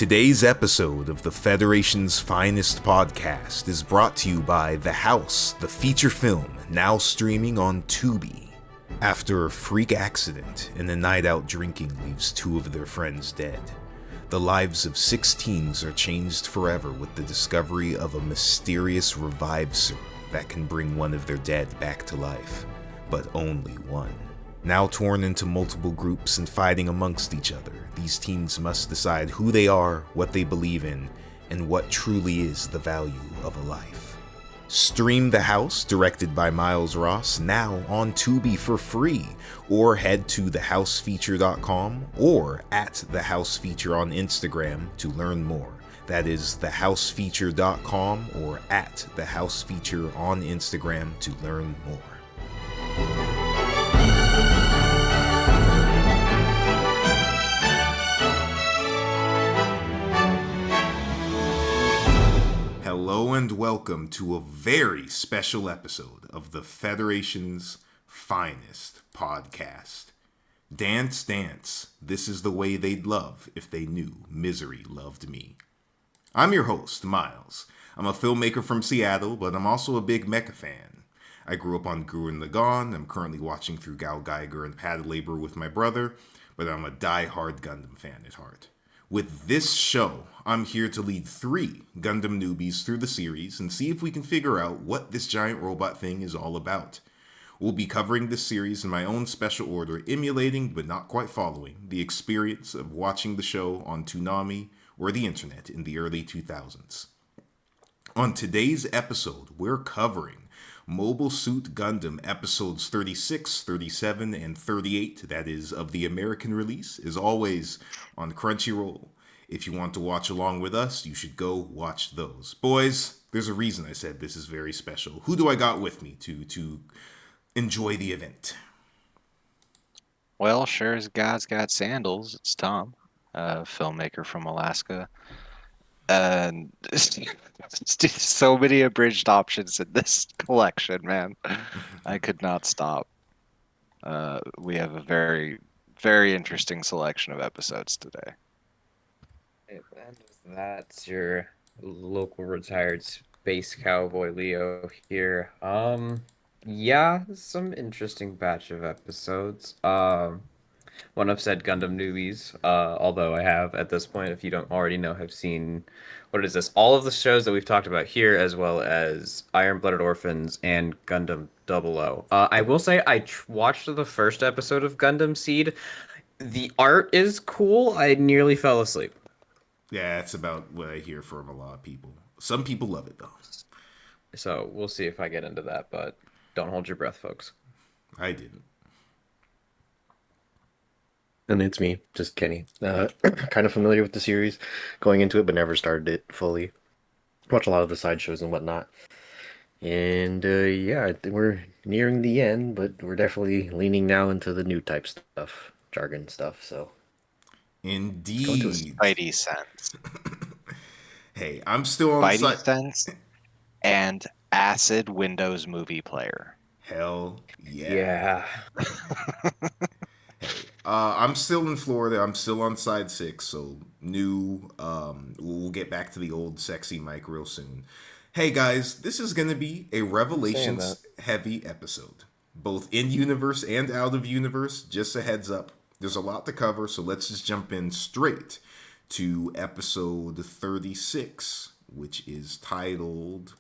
Today's episode of the Federation's Finest podcast is brought to you by The House, the feature film, now streaming on Tubi. After a freak accident and a night out drinking leaves two of their friends dead, the lives of 6 teens are changed forever with the discovery of a mysterious revive serum that can bring one of their dead back to life, but only one. Now torn into multiple groups and fighting amongst each other, these teens must decide who they are, what they believe in, and what truly is the value of a life. Stream The House, directed by Miles Ross, now on Tubi for free, or head to thehousefeature.com or at thehousefeature on Instagram to learn more. That is thehousefeature.com or at thehousefeature on Instagram to learn more. Hello and welcome to a very special episode of the Federation's Finest podcast. Dance, dance, this is the way they'd love if they knew misery loved me. I'm your host, Miles. I'm a filmmaker from Seattle, but I'm also a big mecha fan. I grew up on Gurren Lagann. I'm currently watching through Gal Geiger and Pad Labor with my brother, but I'm a die-hard Gundam fan at heart. With this show, I'm here to lead 3 Gundam newbies through the series and see if we can figure out what this giant robot thing is all about. We'll be covering this series in my own special order, emulating, but not quite following, the experience of watching the show on Toonami or the internet in the early 2000s. On today's episode, we're covering Mobile Suit Gundam episodes 36, 37, and 38, that is, of the American release, is always on Crunchyroll. If you want to watch along with us, you should go watch those. Boys, there's a reason I said this is very special. Who do I got with me to enjoy the event? Well, sure as God's got sandals, it's Tom, a filmmaker from Alaska. And so many abridged options in this collection, man. I could not stop. We have a very, very interesting selection of episodes today. And that's your local retired space cowboy Leo here. Yeah, some interesting batch of episodes. One of said Gundam newbies, although I have at this point, if you don't already know, have seen, what is this? All of the shows that we've talked about here, as well as Iron-Blooded Orphans and Gundam 00. I will say I watched the first episode of Gundam Seed. The art is cool. I nearly fell asleep. Yeah, that's about what I hear from a lot of people. Some people love it, though. So we'll see if I get into that, but don't hold your breath, folks. I didn't. And it's me, just Kenny. Kind of familiar with the series, going into it, but never started it fully. Watch a lot of the side shows and whatnot. And yeah, I think we're nearing the end, but we're definitely leaning now into the Newtype stuff, jargon stuff. So, indeed, Spidey sense. Hey, I'm still on Spidey sense and Acid Windows Movie Player. Hell yeah. I'm still in Florida. I'm still on side 6, so new. We'll get back to the old sexy mic real soon. Hey guys, this is going to be a Revelations heavy episode, both in universe and out of universe. Just a heads up, there's a lot to cover, so let's just jump in straight to episode 36, which is titled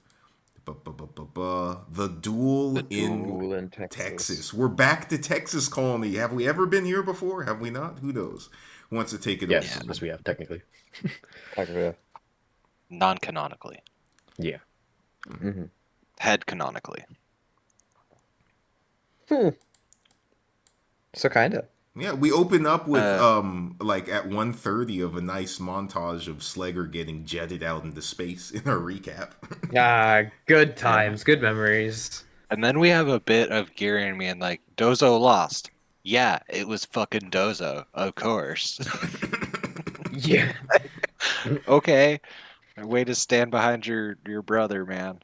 The Duel in Texas. We're back to Texas colony. Have we ever been here before? Have we not? Who knows? Who wants to take it yes, over? Yes, we have, technically. Non-canonically. Yeah. Mm-hmm. Head canonically. So kind of. Yeah, we open up with like at 1:30 of a nice montage of Slegger getting jetted out into space in our recap. Good times, good memories. And then we have a bit of Geary and me and like, Dozo lost. Yeah, it was fucking Dozo, of course. Yeah. Okay. Way to stand behind your brother, man.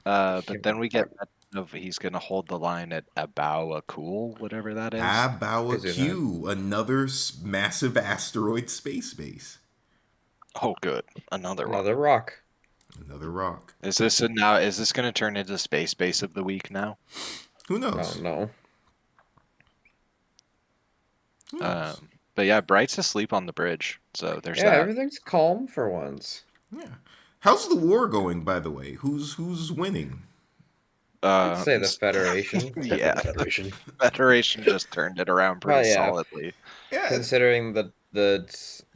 But then we get of he's gonna hold the line at Abawa Cool, whatever that is. Abawa Q, another massive asteroid space base. Oh, good. Another one. Another rock. Another rock. Is this going to turn into Space Base of the Week now? Who Oh knows? no. Who knows? But yeah, Bright's asleep on the bridge, so there's Yeah, that. everything's calm for once. Yeah. How's the war going, by the way? Who's winning? I'd say the Federation. Yeah, Definitely Federation. Federation just turned it around pretty yeah. solidly. Yeah. Considering the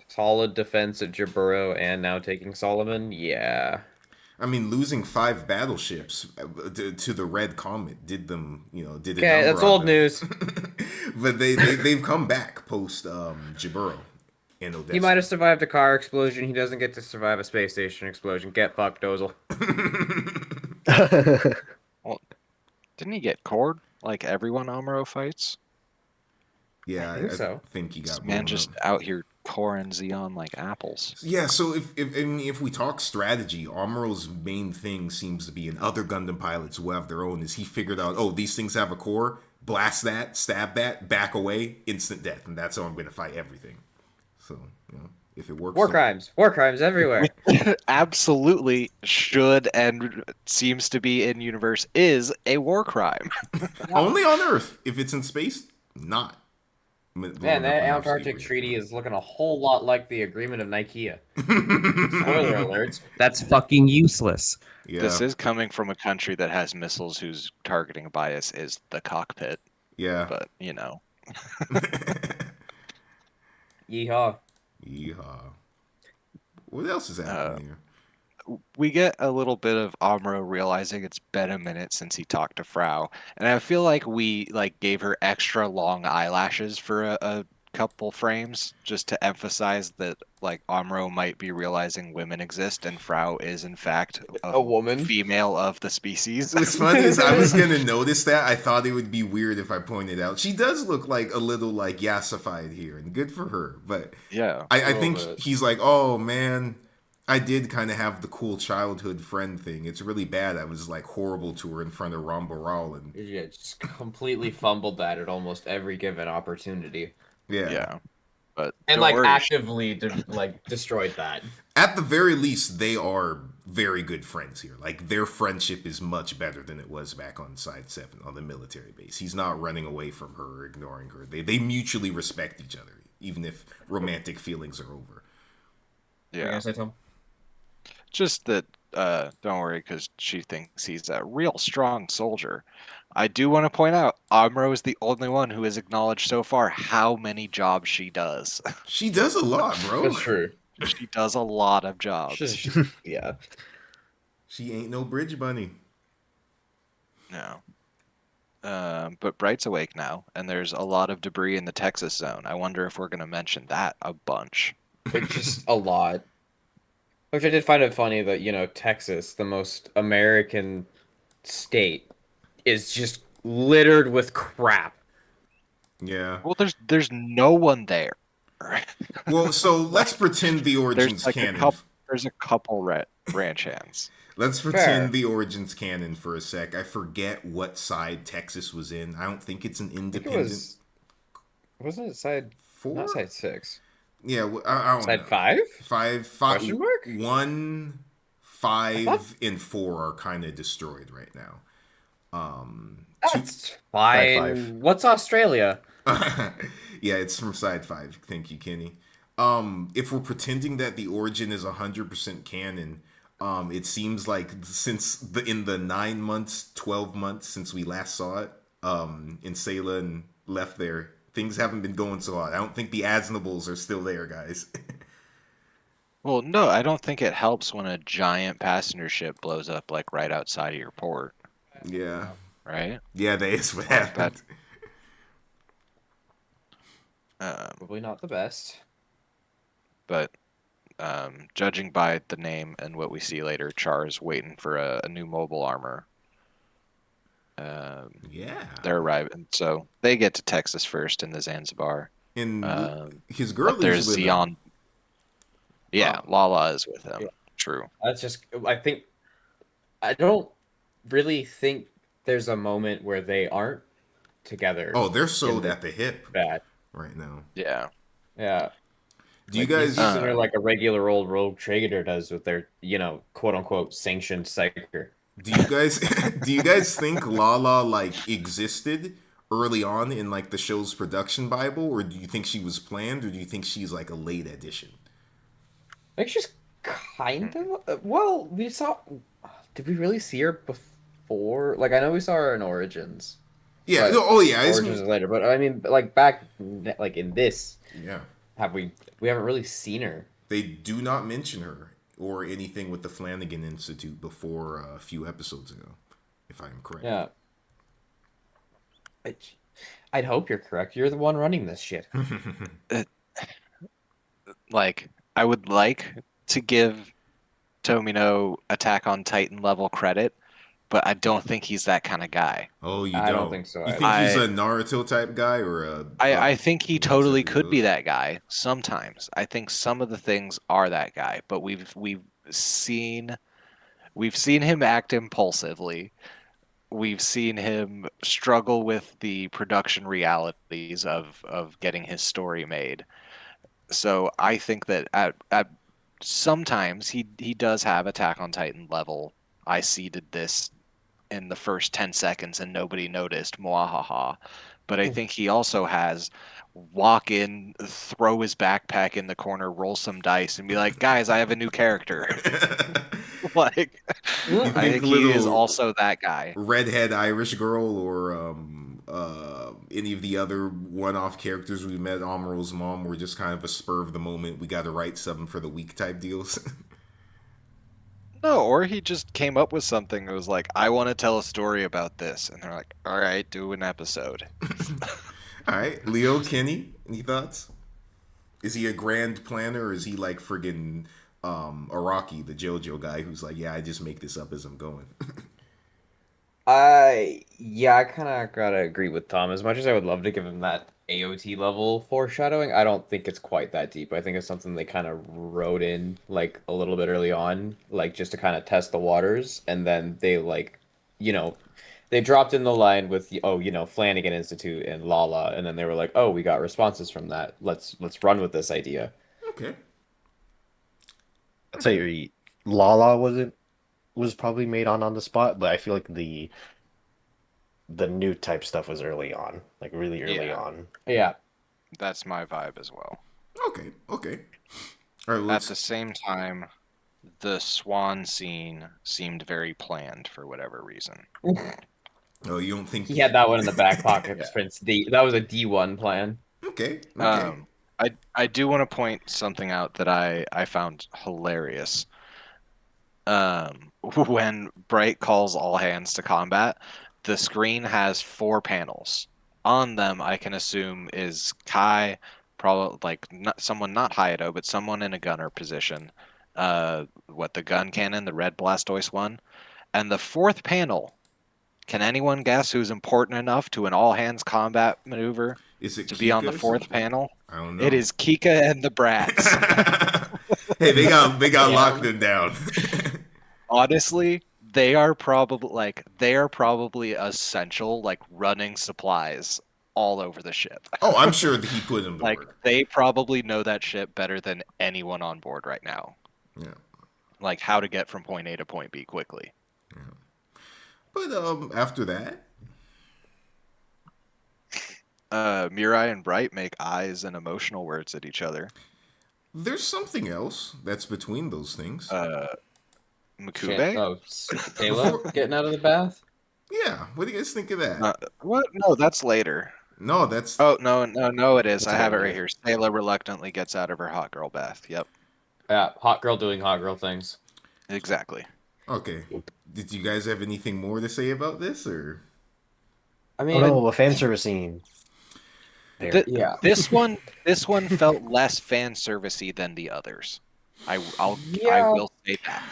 solid defense of Jaburo and now taking Solomon, yeah. I mean, losing 5 battleships to the Red Comet did them, did a Okay, number that's on old them. news. But they've come back post Jaburo and Odessa. He might have survived a car explosion. He doesn't get to survive a space station explosion. Get fucked, Dozel. Didn't he get cored like everyone Amuro fights? Yeah, I think so. think he got This man blown just up. out here coring Xeon like apples. Yeah, so if we talk strategy, Amuro's main thing seems to be, in other Gundam pilots who have their own, is he figured out, oh, these things have a core, blast that, stab that, back away, instant death, and that's how I'm going to fight everything. So, if it works. War crimes everywhere. Absolutely should and seems to be in universe is a war crime. Only on Earth. If it's in space, not. Man, that Antarctic treaty is looking a whole lot like the agreement of Nicaea. Spoiler alerts. That's fucking useless. Yeah. This is coming from a country that has missiles whose targeting bias is the cockpit, Yeah. but Yeehaw. Yeehaw. What else is happening here? we get a little bit of Amuro realizing it's been a minute since he talked to Frau, and I feel like we gave her extra long eyelashes for a couple frames just to emphasize that Amuro might be realizing women exist and Frau is in fact A woman. female of the species. What's funny is I was gonna notice that. I thought it would be weird if I pointed out she does look like a little yassified here, and good for her. But Yeah, I think bit. he's like, oh man, I did kind of have the cool childhood friend thing. It's really bad. I was horrible to her in front of Rambaral, and Yeah, just completely fumbled that at almost every given opportunity. yeah. But And don't worry, actively destroyed that. at the very least, they are very good friends here. Their friendship is much better than it was back on Side 7 on the military base. He's not running away from her or ignoring her. They mutually respect each other, even if romantic feelings are over. yeah. Say, Tom? Just that, don't worry, because she thinks he's a real strong soldier. I do want to point out, Amuro is the only one who has acknowledged so far how many jobs she does. She does a lot, bro. That's true. She does a lot of jobs. Yeah. She ain't no bridge bunny. No. But Bright's awake now, and there's a lot of debris in the Texas zone. I wonder if we're going to mention that a bunch. It's just a lot. Which I did find it funny that, Texas, the most American state, is just littered with crap. Yeah. Well, there's no one there. Well, so let's pretend the Origins There's canon. There's a couple ranch hands. Let's pretend Fair. the Origins canon for a sec. I forget what side Texas was in. I don't think it's an I think independent. Wasn't it side 4? not side 6? Yeah, I don't Side know. 5? 5. Question mark? 1, 5, and 4 are kind of destroyed right now. That's fine. Side 5. What's Australia? Yeah, it's from side 5. Thank you, Kenny. If we're pretending that the Origin is 100% canon, it seems like since in the 9 months, 12 months since we last saw it, in Sayla and left there, things haven't been going so hot. I don't think the Aznables are still there, guys. Well, no, I don't think it helps when a giant passenger ship blows up right outside of your port, Yeah. right? Yeah, that is what happened. Probably not the best. But judging by the name and what we see later, Char is waiting for a new mobile armor. Yeah. They're arriving, so they get to Texas first in the Zanzibar. And his girl But there's lives with Xeon. him. Yeah, Lala is with him. Yeah. True. I don't really think there's a moment where they aren't together. Oh, they're sewed the- at the hip Bad. right now. Yeah. Yeah. Do you Like, he's guys? using her like a regular old rogue trader does with their, quote unquote sanctioned psyker. Do you guys? Do you guys think Lala like existed early on in like the show's production Bible, or do you think she was planned, or do you think she's like a late addition? I think she's kind of. Well, we saw. Did we really see her before? Like, I know we saw her in Origins. Yeah. But Oh yeah. Origins is later, but I mean, like back, like in this, Yeah. we haven't really seen her. They do not mention her or anything with the Flanagan Institute before a few episodes ago, if I'm correct. Yeah. I'd hope you're correct. You're the one running this shit. Like, I would like to give Tomino Attack on Titan level credit, but I don't think he's that kind of guy. Oh, you don't? I don't think so You either. think he's a Naruto type guy or a? I think he totally Monster could be Heroes? that guy sometimes. I think some of the things are that guy, but we've seen him act impulsively. We've seen him struggle with the production realities of getting his story made. So I think that at sometimes he does have Attack on Titan level. I seeded this in the first 10 seconds and nobody noticed. Mwahaha. But I think he also has walk in, throw his backpack in the corner, roll some dice, and be like, "Guys, I have a new character." Like, You I think he is little also that guy. redhead Irish girl or any of the other one-off characters we met, Amuro's mom, were just kind of a spur of the moment. We got to write something for the week type deals. No, or he just came up with something that was like, "I want to tell a story about this," and they're like, "All right, do an episode." All right, Leo, Kenny, any thoughts? Is he a grand planner, or is he like friggin' Araki, the JoJo guy, who's like, yeah, I just make this up as I'm going? I kind of gotta agree with Tom. As much as I would love to give him that AOT level foreshadowing, I don't think it's quite that deep. I think it's something they kind of wrote in like a little bit early on, like just to kind of test the waters, and then they they dropped in the line with Flanagan Institute and Lala, and then they were like, oh, we got responses from that. Let's run with this idea. Okay. I'd say Lala was probably made on the spot, but I feel like the new type stuff was early on, like really early Yeah. on. Yeah. That's my vibe as well. Okay. All right, At let's. the same time, the swan scene seemed very planned for whatever reason. Oh, you don't think He had that one in the back pocket. Prince D. That was a D1 plan. Okay. I do want to point something out that I found hilarious. When Bright calls all hands to combat, the screen has 4 panels. On them, I can assume is Kai, probably like someone not Hayato, but someone in a gunner position. The gun cannon, the red Blastoise one, and the 4th panel. Can anyone guess who's important enough to an all hands combat maneuver Is it to be on the Kika? 4th panel? I don't know. It is Kika and the Brats. Hey, they got locked them down. Honestly, they are probably essential, like running supplies all over the ship. Oh, I'm sure that he put them to Like work. they probably know that ship better than anyone on board right now. Yeah. Like how to get from point A to point B quickly. But after that, Mirai and Bright make eyes and emotional words at each other. there's something else that's between those things. Makube? Oh, Sayla getting out of the bath? Yeah. What do you guys think of that? What? No, that's later. No, that's Oh no, it is. I have it right here. Sayla reluctantly gets out of her hot girl bath. Yep, Yeah, hot girl doing hot girl things. exactly. okay. Did you guys have anything more to say about this, or? I Oh mean, no, a fan service scene. There. yeah. This one felt less fan servicey than the others. I Yeah. will say that.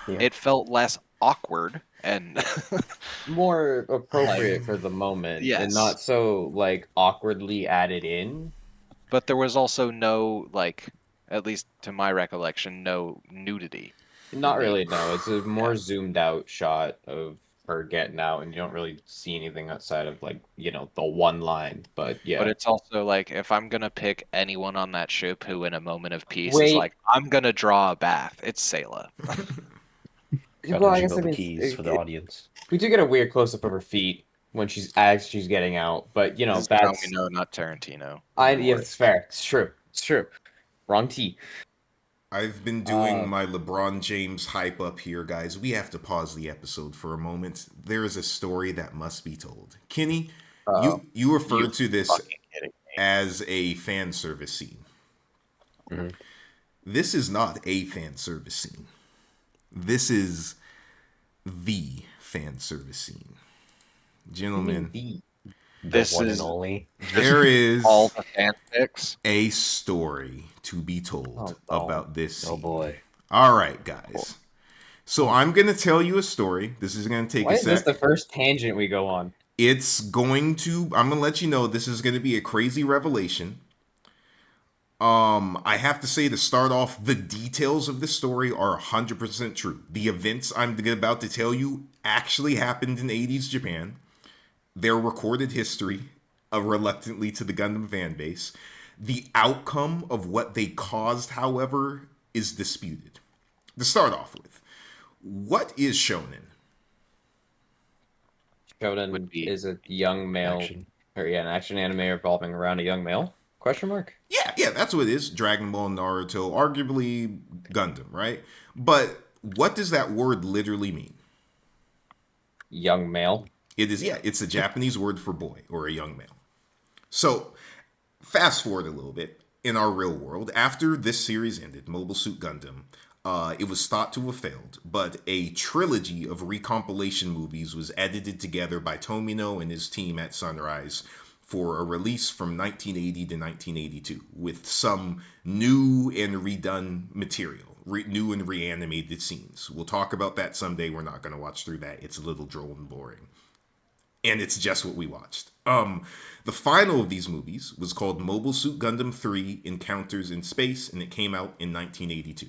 Yeah. It felt less awkward and More appropriate for the moment, and Yes. not so like awkwardly added in. but there was also no, like, at least to my recollection, no nudity. Not really. No, it's a more zoomed out shot of her getting out, and you don't really see anything outside of like the one line. But yeah, But it's also like if I'm gonna pick anyone on that ship who, in a moment of peace, is Wait. like, I'm gonna draw a bath, it's Sayla. well, I guess jingle the mean, keys for the audience. we do get a weird close up of her feet when she's getting out, but This is that's Tomino, not Tarantino. yeah, it's fair. It's true. Wrong T. I've been doing my LeBron James hype up here, guys. We have to pause the episode for a moment. There is a story that must be told. Kenny, you referred to this as a fan service scene. Mm-hmm. This is not a fan service scene. This is the fan service scene. Gentlemen, This one is and only. there is all the fanfics. a story to be told about this scene. Oh boy. All right, guys. So I'm going to tell you a story. This is going to take Why a is sec. this the first tangent we go on? I'm going to let you know this is going to be a crazy revelation. I have to say, to start off, the details of the story are 100% true. The events I'm about to tell you actually happened in 80s Japan. Their recorded history, reluctantly to the Gundam fan base. The outcome of what they caused, however, is disputed. To start off with, what is shonen? Shonen is a young male, an action anime revolving around a young male? Question mark? Yeah, that's what it is. Dragon Ball, Naruto, arguably Gundam, right? But what does that word literally mean? Young male. It is, it's a Japanese word for boy or a young male. So, fast forward a little bit. In our real world, after this series ended, Mobile Suit Gundam, it was thought to have failed, but a trilogy of recompilation movies was edited together by Tomino and his team at Sunrise for a release from 1980 to 1982 with some new and redone material, new and reanimated scenes. We'll talk about that someday. We're not going to watch through that. It's a little droll and boring. And it's just what we watched. The final of these movies was called Mobile Suit Gundam 3 Encounters in Space, and it came out in 1982.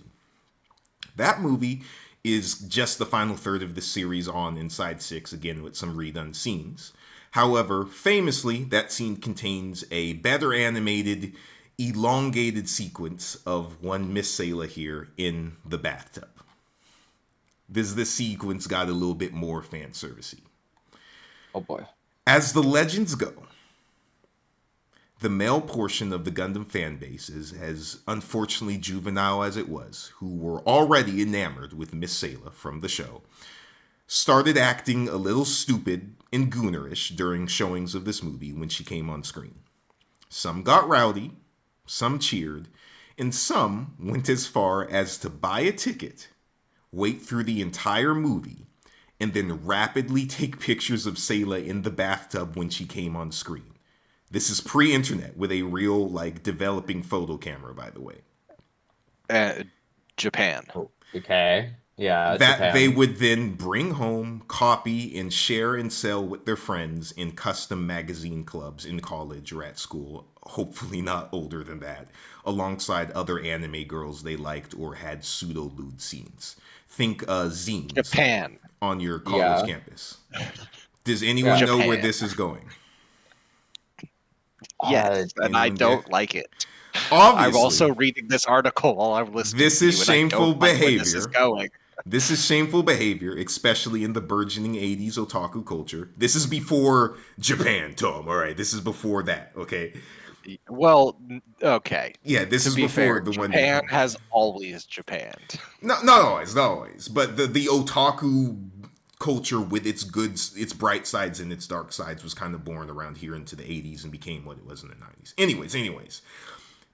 That movie is just the final third of the series on Inside 6, again with some redone scenes. However, famously, that scene contains a better animated, elongated sequence of one Miss Sayla here in the bathtub. This sequence got a little bit more fan servicey. Oh boy. As the legends go, the male portion of the Gundam fan bases, as unfortunately juvenile as it was, who were already enamored with Miss Sayla from the show, started acting a little stupid and goonerish during showings of this movie when she came on screen. Some got rowdy, some cheered, and some went as far as to buy a ticket, wait through the entire movie, and then rapidly take pictures of Sayla in the bathtub when she came on screen. This is pre-internet with a real, developing photo camera, by the way. Japan. Okay. Yeah. That Japan. they would then bring home, copy, and share and sell with their friends in custom magazine clubs in college or at school, hopefully not older than that, alongside other anime girls they liked or had pseudo-lewd scenes. Think zines. Japan. On your college campus. Does anyone know where this is going? Yes, and I don't like it. Obviously, I'm also reading this article while I'm listening. This is shameful behavior. This is going. This is shameful behavior, especially in the burgeoning 80s otaku culture. This is before Japan, Tom. All right, this is before that. Okay. Well, okay. Yeah, this is before fair, the one. Japan has always Japanned. Not always. But the otaku culture with its its bright sides and its dark sides was kind of born around here into the 80s and became what it was in the 90s. Anyways.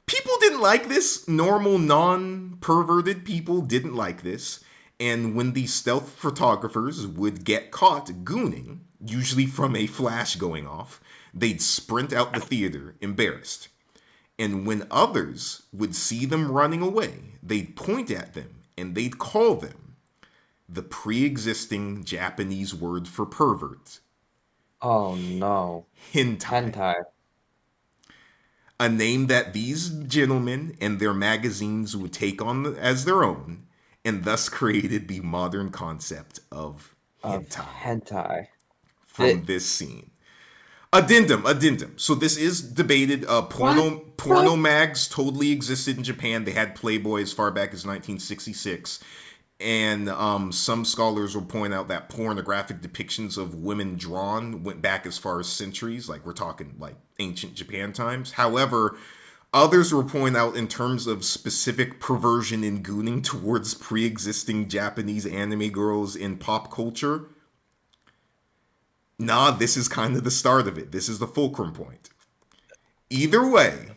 People didn't like this. Normal, non-perverted people didn't like this. And when these stealth photographers would get caught gooning, usually from a flash going off, they'd sprint out the theater, embarrassed. And when others would see them running away, they'd point at them and they'd call them the pre-existing Japanese word for pervert. Oh no. Hentai. A name that these gentlemen and their magazines would take on as their own, and thus created the modern concept of Of hentai hentai. from this scene. Addendum. So this is debated. Porno mags totally existed in Japan. They had Playboy as far back as 1966. And some scholars will point out that pornographic depictions of women drawn went back as far as centuries. Like, we're talking like ancient Japan times. However, others will point out in terms of specific perversion and gooning towards pre-existing Japanese anime girls in pop culture. Nah, this is kind of the start of it. This is the fulcrum point. Either way,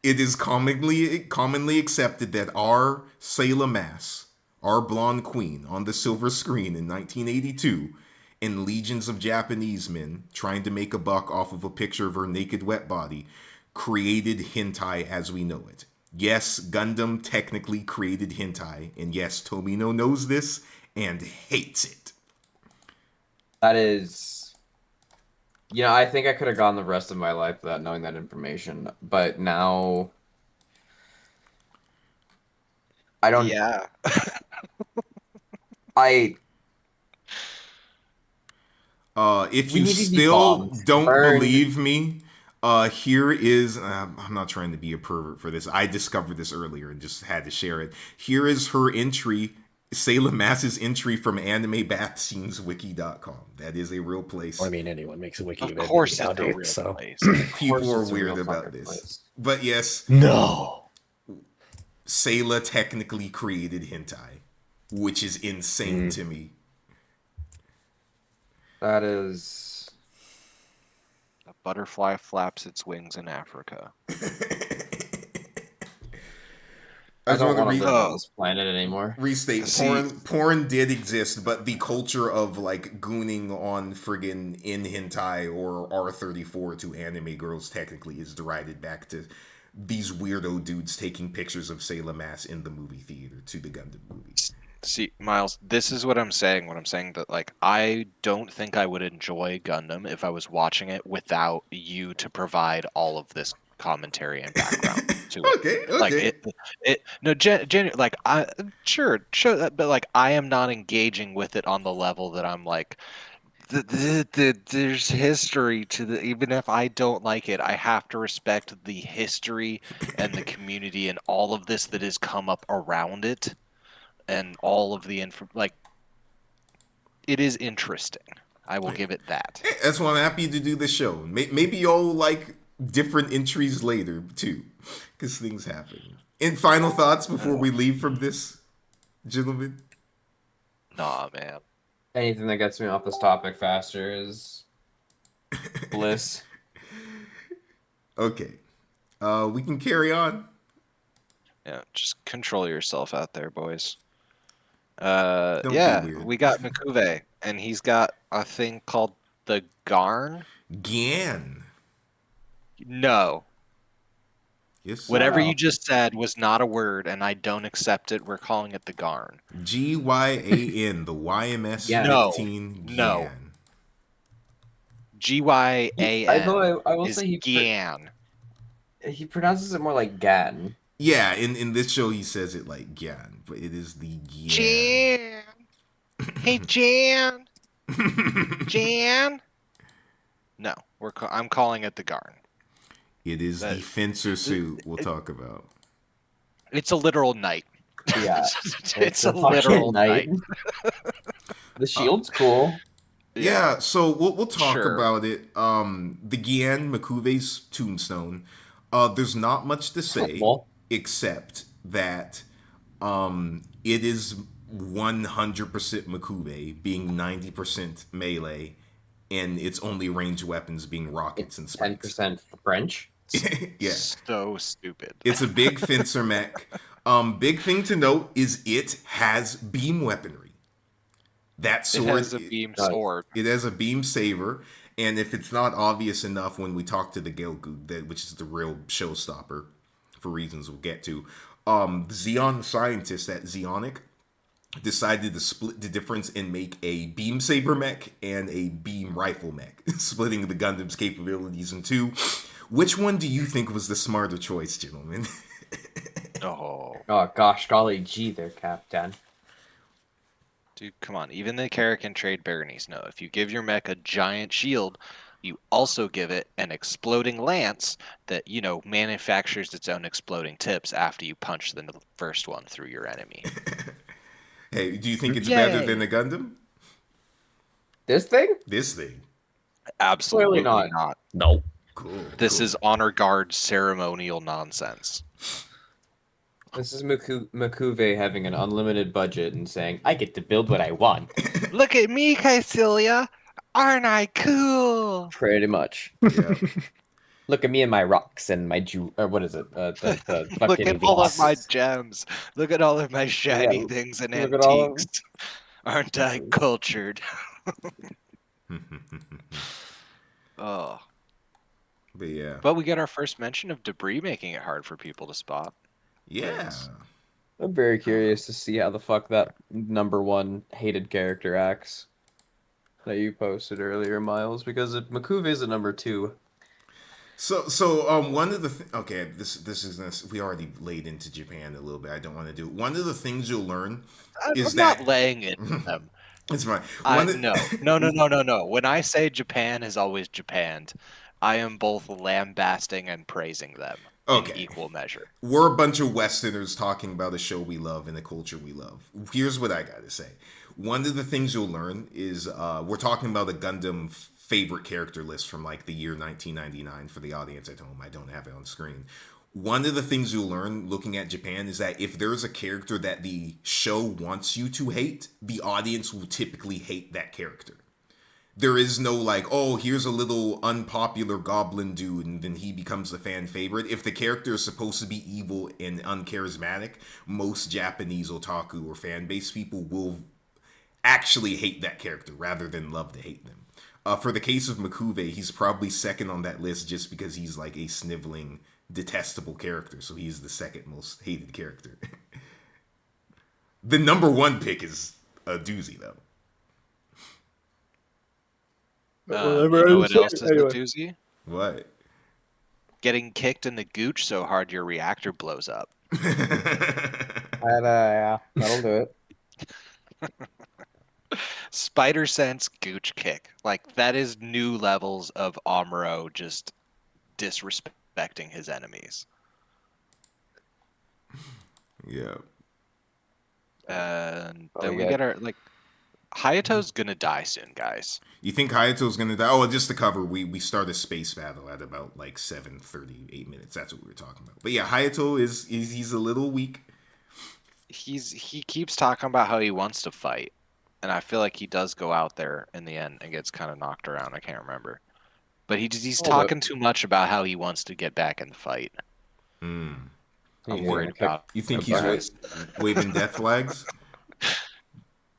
it is commonly accepted that our Sayla Mass, our blonde queen on the silver screen in 1982, and legions of Japanese men trying to make a buck off of a picture of her naked wet body, created hentai as we know it. Yes, Gundam technically created hentai, and yes, Tomino knows this and hates it. That is... I think I could have gone the rest of my life without knowing that information, but now... I don't... Yeah. If We you need to be still bombed. don't Burned. believe me, here is, I'm not trying to be a pervert for this. I discovered this earlier and just had to share it. Here is her entry, Sayla Mass's entry from AnimeBathScenesWiki.com. That is a real place. I mean, anyone makes a wiki. Of of anything course, it's a nowadays, real so. place. People are it's a weird real about fucking this. place. But yes, No. Sayla technically created hentai, which is insane to me. That is... A butterfly flaps its wings in Africa. I I just don't want want to to live on this planet anymore. restate. See- Porn did exist, but the culture of like gooning on friggin' in hentai or R34 to anime girls technically is derided back to these weirdo dudes taking pictures of Sayla Mass in the movie theater to the Gundam movies. See, Miles, this is what I'm saying. What I'm saying that like I don't think I would enjoy Gundam if I was watching it without you to provide all of this commentary and background to it. Okay. Like like I sure that, but like I am not engaging with it on the level that I'm like there's history to the, even if I don't like it, I have to respect the history and the community and all of this that has come up around it. And all of the like, it is interesting. I will give it that. That's why I'm happy to do the show. Maybe you'll like different entries later too, because things happen. And final thoughts before we leave from this, gentlemen. Nah, man. Anything that gets me off this topic faster is bliss. Okay, we can carry on. Yeah, just control yourself out there, boys. Don't be Yeah, weird. we got Makuve, and he's got a thing called the Garn. Gian. No, Yes. sir. whatever you just said was not a word, and I don't accept it. We're calling it the Garn. GYAN, the YMS Yeah. 15 Gian. No. GYAN I will is say Gian. he pronounces it more like Gan. Yeah, in this show he says it like Gian, but it is the Gian. Jan. Hey, Jan. Jan. No, I'm calling it the Garn. It is the fencer suit we'll talk about. It's a literal knight. Yeah. it's a fucking literal knight. The shield's cool. Yeah, so we'll talk Sure. about it. The Gian Makuve's tombstone. There's not much to say Cool. except that it is 100% Makuve, being 90% melee, and its only ranged weapons being rockets and spikes. 10% French. Yeah, So stupid. it's a big fencer mech. Big thing to note is it has beam weaponry. That It sword has a beam sword. It has a beam saber, and if it's not obvious enough when we talk to the Gelgoog, which is the real showstopper, for reasons we'll get to, the Xeon scientists at Xeonic decided to split the difference and make a beam saber mech and a beam rifle mech, splitting the Gundam's capabilities in two. Which one do you think was the smarter choice, gentlemen? Oh, Oh gosh, golly gee there, Captain. Dude, come on. Even the Karrakin trade baronies know if you give your mech a giant shield, you also give it an exploding lance that, manufactures its own exploding tips after you punch the first one through your enemy. Hey, do you think it's Yay. better than a Gundam? This thing? This thing. Absolutely Clearly not. not. No. Cool. This cool. is honor guard ceremonial nonsense. This is Makuve having an unlimited budget and saying, I get to build what I want. Look at me, Challia. Aren't I cool? Pretty much. Yeah. Look at me and my rocks and my what is it? The Look fucking at all of my pieces. gems. Look at all of my shiny Yeah, things and look at all of antiques. Aren't I cultured? Oh. But yeah. But we get our first mention of debris making it hard for people to spot. Yeah. I'm very curious to see how the fuck that #1 hated character acts that you posted earlier, Miles, because Makuve is a #2. So one of the okay, this is gonna, we already laid into Japan a little bit. I don't want to do it. One of the things you'll learn is I'm that not laying it in them. it's fine. No. When I say Japan is always Japanned, I am both lambasting and praising them in equal measure. We're a bunch of Westerners talking about a show we love and a culture we love. Here's what I gotta say. One of the things you'll learn is we're talking about a Gundam favorite character list from like the year 1999 for the audience at home. I don't have it on screen. One of the things you'll learn looking at Japan is that if there's a character that the show wants you to hate, the audience will typically hate that character. There is no like, oh, here's a little unpopular goblin dude and then he becomes a fan favorite. If the character is supposed to be evil and uncharismatic, most Japanese otaku or fan base people will actually hate that character rather than love to hate them. For the case of Makuve, he's probably second on that list just because he's like a sniveling, detestable character. So he's the second most hated character. The #1 pick is a doozy, though. You know what else is a doozy? What? Getting kicked in the gooch so hard your reactor blows up. Yeah, that'll do it. Spider Sense gooch kick. Like, that is new levels of Amuro just disrespecting his enemies. Yeah. And then we get our, like, Hayato's gonna die soon, guys. You think Hayato's gonna die? Oh, just to cover, we start a space battle at about like 7:38 minutes. That's what we were talking about. But yeah, Hayato he's a little weak. He keeps talking about how he wants to fight, and I feel like he does go out there in the end and gets kind of knocked around. I can't remember, but he's talking too much about how he wants to get back in the fight. I'm worried about. You think he's waving death flags?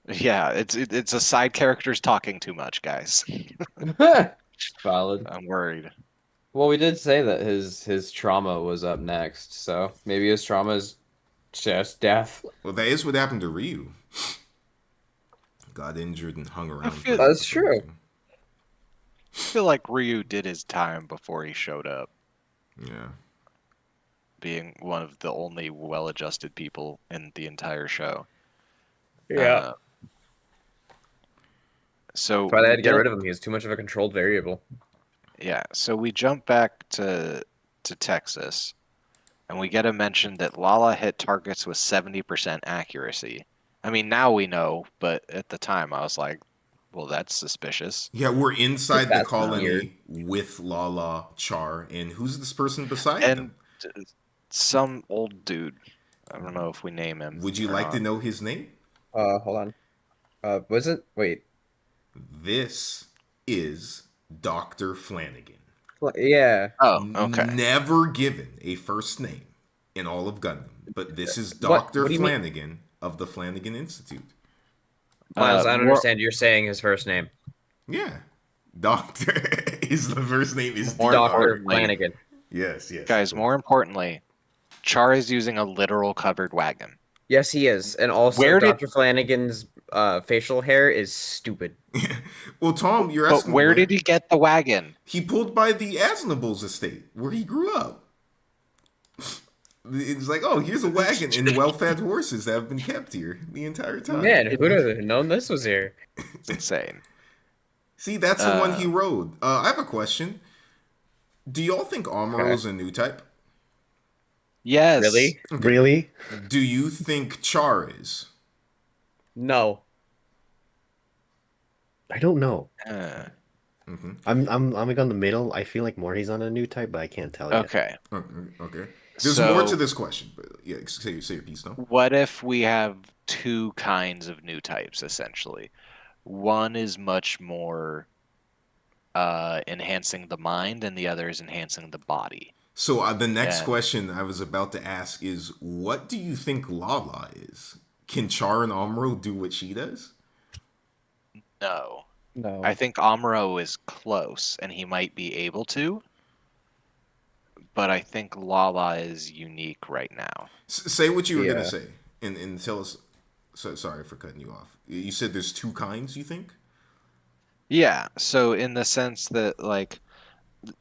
Yeah, it's a side character's talking too much, guys. Valid. I'm worried. Well, we did say that his trauma was up next, so maybe his trauma is just death. Well, that is what happened to Ryu. Got injured and hung around. That's true. I feel like Ryu did his time before he showed up. Yeah. Being one of the only well-adjusted people in the entire show. Yeah. So That's why they had to get rid of him. He was too much of a controlled variable. Yeah, so we jump back to Texas, and we get a mention that Lala hit targets with 70% accuracy. I mean, now we know, but at the time I was like, well, that's suspicious. Yeah, we're inside the That's colony weird. with Lala, Char, and who's this person beside And them? some old dude. I don't know if we name him. Would you or like not. to know his name? Hold on. Was it? Wait. This is Dr. Flanagan. Yeah. Oh, okay. Never given a first name in all of Gundam, but this is What Dr. do you mean? Flanagan of the Flanagan Institute. Miles, I don't more- understand. You're saying his first name. Yeah. Doctor is the first name is More Dr. importantly- Flanagan. Yes. Guys, more importantly, Char is using a literal covered wagon. Yes, he is. And also, Where did- Dr. Flanagan's facial hair is stupid. Well, Tom, you're But asking where did he get the wagon? He pulled by the Asnables estate where he grew up. It's like, oh, here's a wagon and well-fed horses that have been kept here the entire time. Man, who would have known this was here? It's insane. See, that's the one he rode. I have a question. Do y'all think Amuro's a new type? Yes. Really? Really? Do you think Char is? No. I don't know. Mm-hmm. I'm like on the middle. I feel like more he's on a new type, but I can't tell yet. Okay. Okay. There's more to this question, but yeah, say your piece, though. What if we have two kinds of new types, essentially? One is much more enhancing the mind, and the other is enhancing the body. So the next Yeah. question I was about to ask is, what do you think Lala is? Can Char and Amuro do what she does? No. No. I think Amuro is close, and he might be able to. But I think Lala is unique right now. Say what you were Yeah. gonna say, and tell us. So sorry for cutting you off. You said there's two kinds. You think? Yeah. So in the sense that like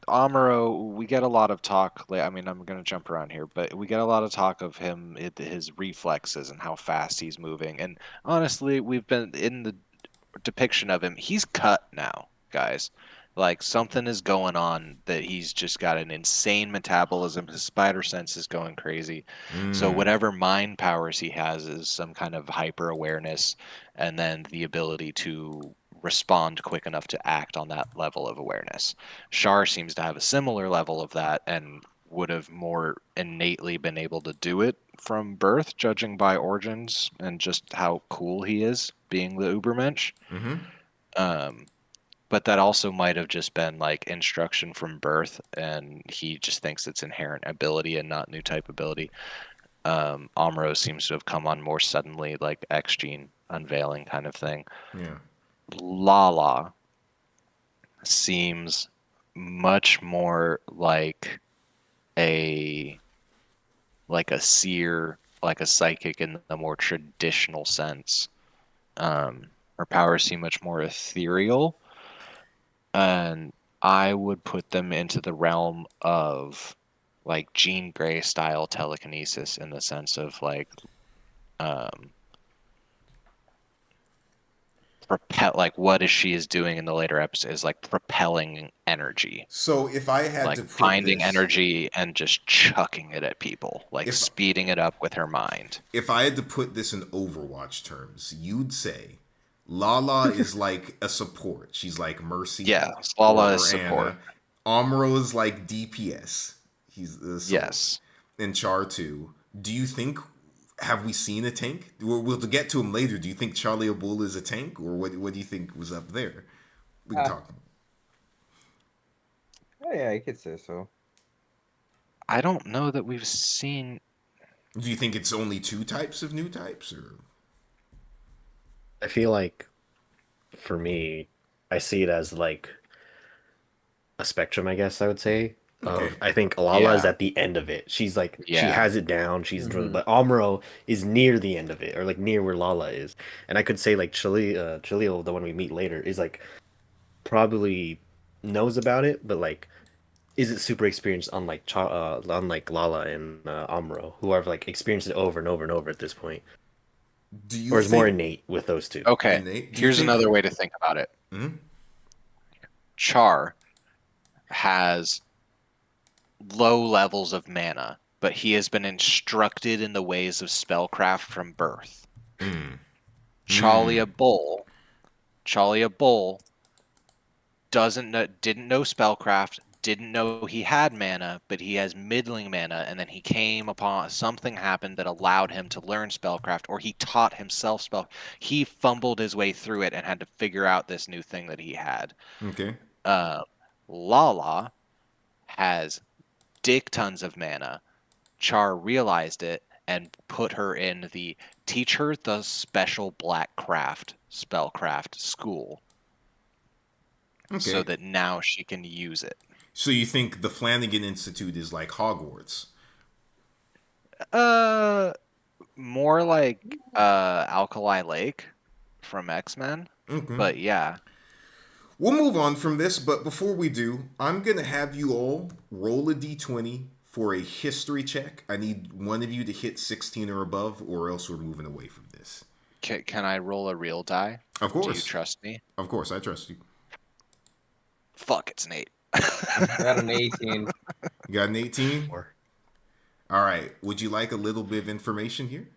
Amuro, we get a lot of talk. I mean, I'm gonna jump around here, but we get a lot of talk of him, his reflexes, and how fast he's moving. And honestly, we've been in the depiction of him. He's cut now, guys. Like something is going on that he's just got an insane metabolism. His spider sense is going crazy. So whatever mind powers he has is some kind of hyper awareness, and then the ability to respond quick enough to act on that level of awareness. Char seems to have a similar level of that and would have more innately been able to do it from birth, judging by origins and just how cool he is being the Ubermensch. But that also might have just been like instruction from birth, and he just thinks it's inherent ability and not new type ability. Amuro seems to have come on more suddenly, like X gene unveiling kind of thing. Yeah. Lala seems much more like a seer, like a psychic in the more traditional sense. Her powers seem much more ethereal, and I would put them into the realm of like Jean Grey style telekinesis in the sense of like propel, like what is she is doing in the later episodes is like propelling energy, So if I had to like put finding this, energy and just chucking it at people, like If- speeding it up with her mind. if I had to put this in Overwatch terms, you'd say Lala is like a support. She's like Mercy. Yeah, Lala or is support. Anna. Amuro is like DPS. He's the Yes. And Char too. Do you think? Have we seen a tank? We'll get to him later. Do you think Challia Bull is a tank, or what? What do you think was up there? We can talk. Oh, yeah, I could say so. I don't know that we've seen. Do you think it's only two types of new types, or? I feel like, for me, I see it as like a spectrum, I guess I would say. Okay. I think Lala is Yeah. at the end of it. She's like, she Yeah. has it down. But Amuro is near the end of it, or like near where Lala is. And I could say like Chhallia, the one we meet later, is like probably knows about it, but like isn't super experienced unlike Lala and Amuro, who have like experienced it over and over and over at this point. Do you Or is more think- innate with those two. Okay, Innate? Do you here's think- another way to think about it. Mhm. Char has low levels of mana, but he has been instructed in the ways of spellcraft from birth. Challia Bull didn't know spellcraft, didn't know he had mana, but he has middling mana, and then he came upon something happened that allowed him to learn spellcraft, or he taught himself spell. He fumbled his way through it and had to figure out this new thing that he had. Okay. Lala has dick tons of mana. Char realized it and put her in the teach her the special black craft spellcraft school, Okay. so that now she can use it. So you think the Flanagan Institute is like Hogwarts? More like Alkali Lake from X-Men, Okay. but yeah. We'll move on from this, but before we do, I'm going to have you all roll a d20 for a history check, I need one of you to hit 16 or above, or else we're moving away from this. Can I roll a real die? Of Do you course. trust me? Of course, I trust you. Fuck, it's an 8. Got an 18. You got an 18? Or All right. Would you like a little bit of information here?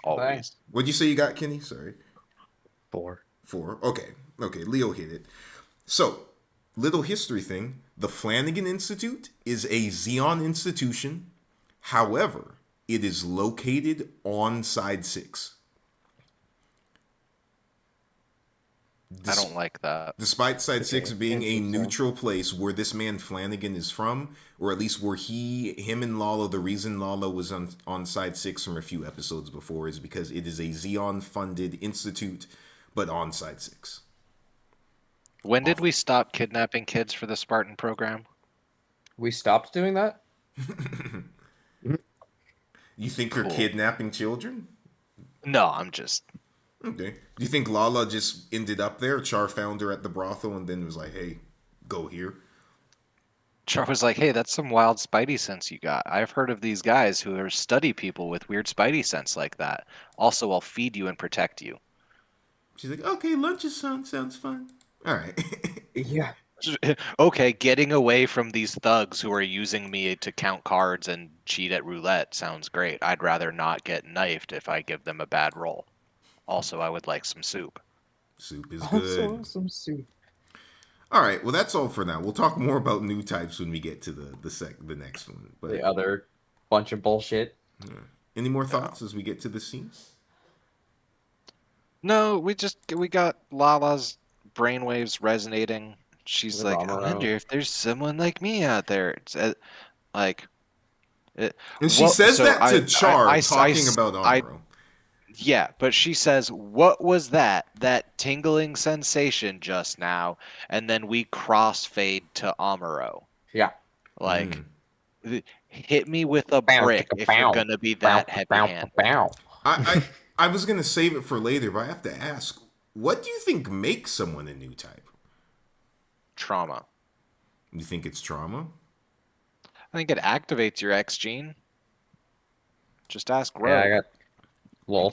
Always. What'd you say you got, Kenny? Sorry. 4. 4. Okay. Okay, Leo hit it. So, little history thing. The Flanagan Institute is a Xeon institution. However, it is located on Side 6. I don't like that. Despite Side 6 being a interesting. neutral place where this man Flanagan is from, or at least where him and Lala, the reason Lala was on Side 6 from a few episodes before is because it is a Xeon-funded institute, but on Side 6. When did we stop kidnapping kids for the Spartan program? We stopped doing that? You think you're Cool. kidnapping children? No, I'm just... Okay. Do you think Lala just ended up there? Char found her at the brothel and then was like, hey, go here? Char was like, hey, that's some wild spidey sense you got. I've heard of these guys who are study people with weird spidey sense like that. Also, I'll feed you and protect you. She's like, okay, lunch is sounds fun. All right. Yeah. Okay, getting away from these thugs who are using me to count cards and cheat at roulette sounds great. I'd rather not get knifed if I give them a bad roll. Also, I would like some soup. Soup is Also, good. some soup. All right, well, that's all for now. We'll talk more about new types when we get to the next one. But The other bunch of bullshit. any more thoughts as we get to the scene? No, we got Lala's brainwaves resonating. She's The like, I Romero. wonder if there's someone like me out there. It's like, And she Well, says so that to I- Char, I- talking I- about I- Amuro. yeah, but she says, what was that? That tingling sensation just now, and then we crossfade to Amuro. Yeah. Like, hit me with a Bow, brick chicka, if you're bow. gonna be Bow, that bow, heavy-handed. bow. I was gonna save it for later, but I have to ask, what do you think makes someone a new type? Trauma. You think it's trauma? I think it activates your X gene. Just ask Ro. Yeah, I got. Lol.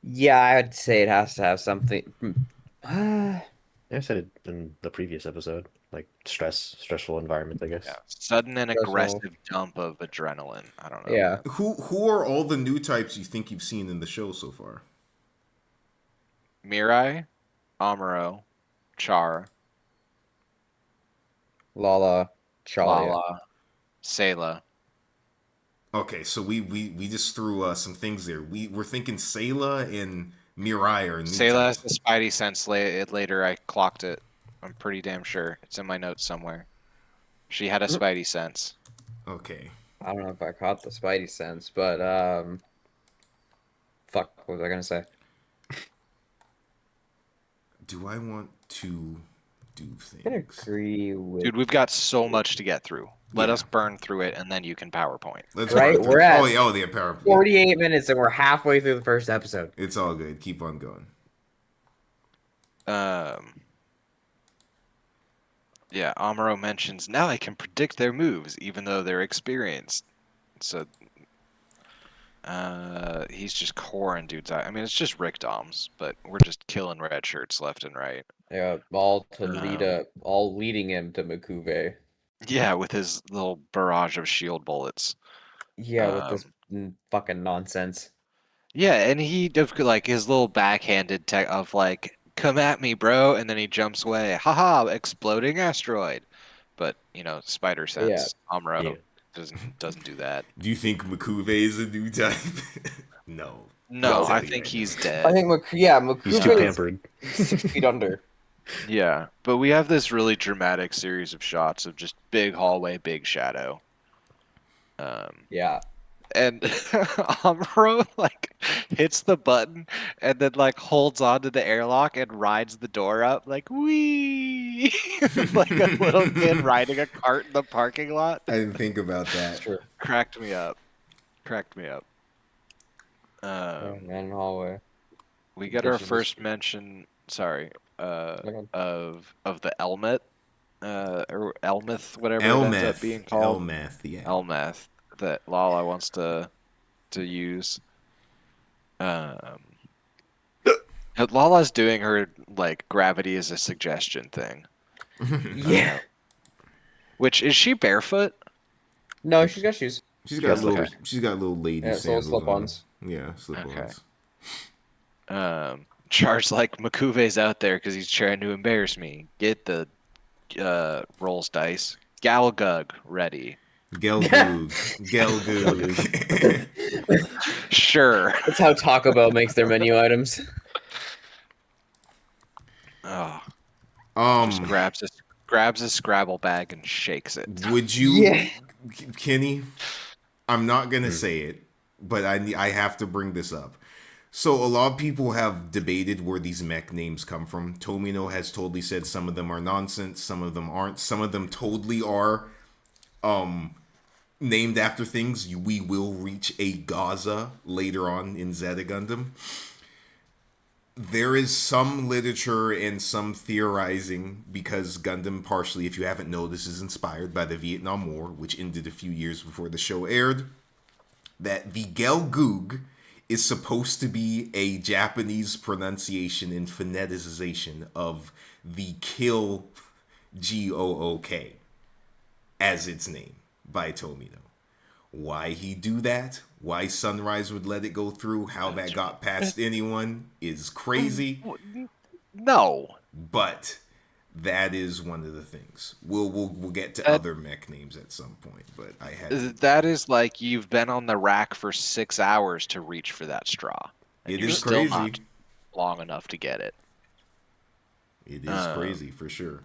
Yeah, I'd say it has to have something. I said it in the previous episode. Like stressful environment, I guess. Yeah, sudden and Stressful. aggressive dump of adrenaline. I don't know. Yeah. Who are all the new types you think you've seen in the show so far? Mirai, Amuro, Char, Lala, Challia. Lala, Sayla. Okay, so we just threw some things there. We're thinking Sayla and Mirai are new Sayla has types. the spidey sense later. I clocked it. I'm pretty damn sure. It's in my notes somewhere. She had a spidey sense. Okay. I don't know if I caught the spidey sense, but fuck, what was I gonna say? Do I want to do I can things? agree with. Dude, we've got so much to get through. Let Yeah. us burn through it, and then you can PowerPoint. Let's Right, run through- we're at the power. 48 minutes and we're halfway through the first episode. It's all good. Keep on going. Yeah, Amuro mentions, now I can predict their moves, even though they're experienced. So, he's just coring dudes out. I mean, it's just Rick Doms, but we're just killing red shirts left and right. Yeah, all leading him to Makuve. Yeah, with his little barrage of shield bullets. Yeah, with this fucking nonsense. Yeah, and he does like his little backhanded tech of like, come at me, bro, and then he jumps away. Haha, exploding asteroid. But, you know, spider sense. Amuro Yeah. doesn't do that. Do you think Makuve is a new type? No. No, I'll tell I you think right he's now. dead. I think Makuve He's too is pampered. 6 feet under. Yeah, but we have this really dramatic series of shots of just big hallway, big shadow. Yeah. And Amuro like hits the button and then like holds on to the airlock and rides the door up like wee like a little kid riding a cart in the parking lot. I didn't think about That's that. true. Cracked me up. Man in the hallway. We get our Dishes. first mention. Sorry, Okay. of the Elmet. or Elmeth, whatever it ends up being called. Elmeth, yeah. Elmeth that Lala wants to use. Lala's doing her like gravity is a suggestion thing. Yeah. Which is she barefoot? No, she's got shoes. She's got slippers. little. She's got little lady Yeah, so sandals slip-ons. on. Yeah, slip-ons. Char's like Makuve's out there because he's trying to embarrass me. Get the rolls dice. Galgug ready. Gelgoog. Gelgoog. Sure. That's how Taco Bell makes their menu items. Oh, just Um, grabs a Scrabble bag and shakes it. would you, Yeah. Kenny? I'm not gonna say it, but I have to bring this up. So a lot of people have debated where these mech names come from. Tomino has totally said some of them are nonsense, some of them aren't, some of them totally are named after things. We will reach a Gaza later on in Zeta Gundam. There is some literature and some theorizing because Gundam partially, if you haven't noticed, is inspired by the Vietnam War, which ended a few years before the show aired, that the Gelgoog is supposed to be a Japanese pronunciation and phoneticization of the kill Gook as its name by Tomino. Why he do that, why Sunrise would let it go through, how that got past anyone is crazy, No. but that is one of the things. We'll get to other mech names at some point, but I had That is like you've been on the rack for 6 hours to reach for that straw. And It you're is still crazy. not long enough to get it. It is crazy for sure.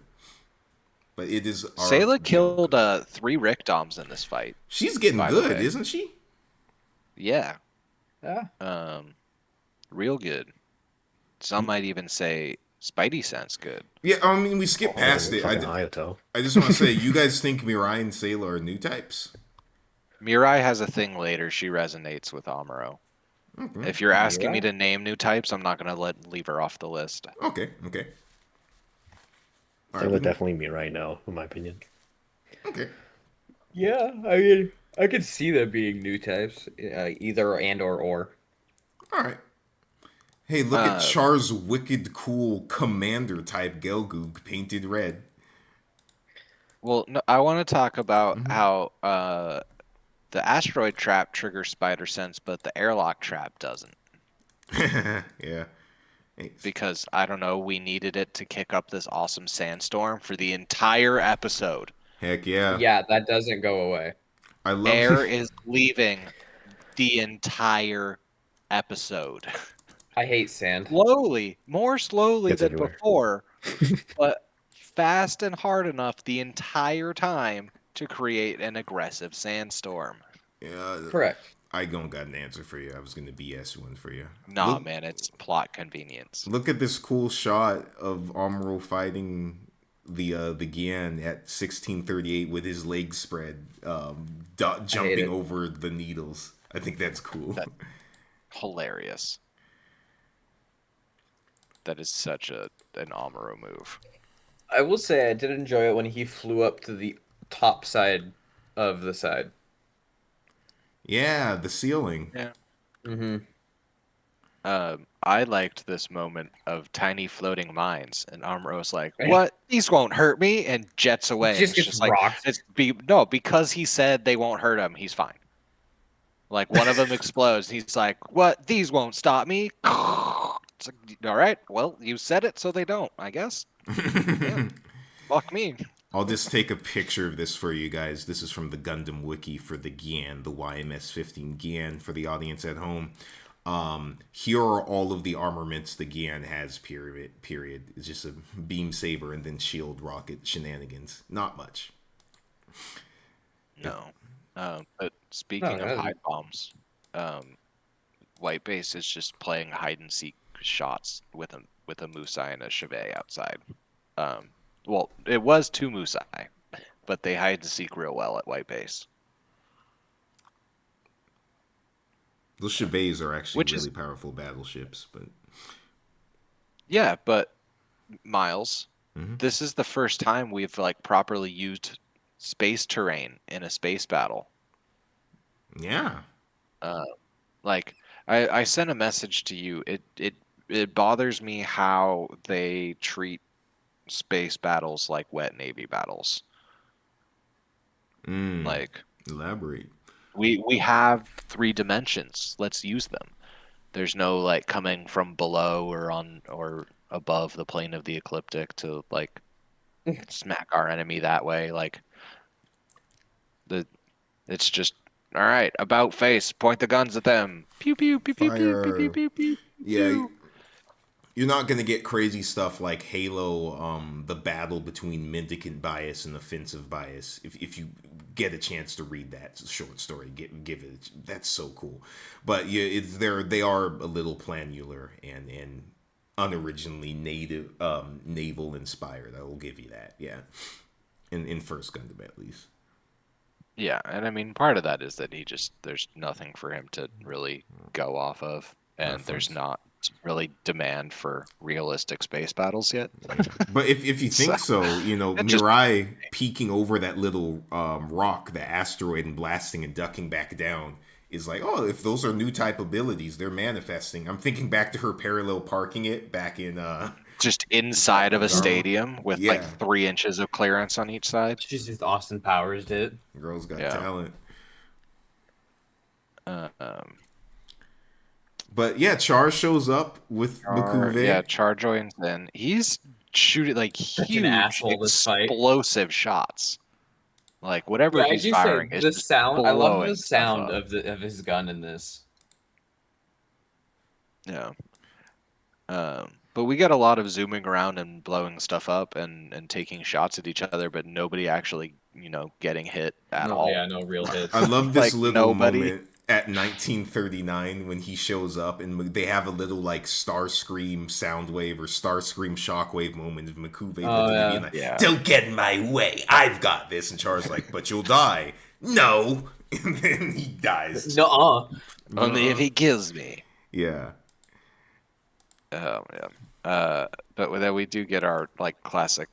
But it is our Sayla killed 3 Rickdoms in this fight. She's getting by the good, way. isn't she? Yeah. Yeah. Real good. Some might even say Spidey sense good. Yeah, I mean we skipped past it. Fucking Hayato. I just want to say, you guys think Mirai and Sayla are new types? Mirai has a thing later. She resonates with Amuro. Okay. If you're asking me Mirai? to name new types, I'm not gonna leave her off the list. Okay. All They right, would definitely be right now, in my opinion. okay. Yeah, I mean, I could see them being new types, either and or. All right. Hey, look at Char's wicked cool commander type Gelgoog painted red. Well, no, I want to talk about how the asteroid trap triggers spider sense, but the airlock trap doesn't. Yeah. Hey, Because I don't know, we needed it to kick up this awesome sandstorm for the entire episode. heck yeah. Yeah, that doesn't go away. I love Air is leaving the entire episode. I hate sand. More slowly Gets than everywhere. before, but fast and hard enough the entire time to create an aggressive sandstorm. Yeah, Correct. I don't got an answer for you. I was gonna BS one for you. Nah, Look- man, it's plot convenience. Look at this cool shot of Amuro fighting the Gian at 1638 with his legs spread, jumping it. over the needles. I think that's cool. Hilarious. That is such an Amuro move. I will say I did enjoy it when he flew up to the top side of the side. Yeah, the ceiling. Yeah. Mm-hmm. I liked this moment of tiny floating mines, and Amuro's like, "What? These won't hurt me," and jets away. Just It's gets like rocked. no, because he said they won't hurt him. He's fine. Like one of them explodes. He's like, "What? These won't stop me." It's like, all right. Well, you said it, so they don't. I guess. Yeah. Fuck me. I'll just take a picture of this for you guys. This is from the Gundam wiki for the Gian, the YMS-15 Gian, for the audience at home. Here are all of the armaments the Gian has, period. It's just a beam saber and then shield rocket shenanigans. Not much. No. But speaking No, of no. hide bombs, White Base is just playing hide and seek shots with a Musai and a Chevet outside. Well, it was 2 Musai, but they hide and seek real well at White Base. Those Chevets are actually Which really is- powerful battleships, but Yeah, but Miles, this is the first time we've like properly used space terrain in a space battle. Yeah. Like I sent a message to you. It bothers me how they treat space battles like wet navy battles. Like Elaborate. we have 3 dimensions. Let's use them. There's no like coming from below or on or above the plane of the ecliptic to like smack our enemy that way. Like it's just all right. About face. Point the guns at them. Pew pew pew pew pew pew pew Fire. pew pew. Yeah. pew. You're not gonna get crazy stuff like Halo, the battle between mendicant bias and offensive bias. If you get a chance to read that short story, give it. That's so cool. But yeah, they are a little planular and unoriginally naval inspired. I will give you that. Yeah, in First Gundam at least. Yeah, and I mean part of that is that there's nothing for him to really go off of, and there's not really demand for realistic space battles yet. But if you think so, Mirai peeking over that little rock, the asteroid, and blasting and ducking back down is like, oh, if those are new type abilities, they're manifesting. I'm thinking back to her parallel parking it back in just inside of a stadium with Yeah. like 3 inches of clearance on each side. She's just Austin Powers did. Girls Got Yeah. Talent. Char, But yeah, Char shows up with Makuve. yeah, Char joins in. He's shooting like huge, an asshole, this fight. explosive shots. Like whatever Yeah, he's I do firing say is the just sound. I love blowing the stuff sound up. of his gun in this. Yeah. But we get a lot of zooming around and blowing stuff up and taking shots at each other, but nobody actually, getting hit at all. Yeah, no real hits. I love this Like, little nobody- moment at 1939 when he shows up and they have a little like Starscream Soundwave or Starscream Shockwave moment of Makuve being like, Yeah. "Don't get in my way, I've got this," and Char's like, "But you'll die." No, and then he dies. No, Only if he kills me. Yeah. Oh yeah. But then we do get our like classic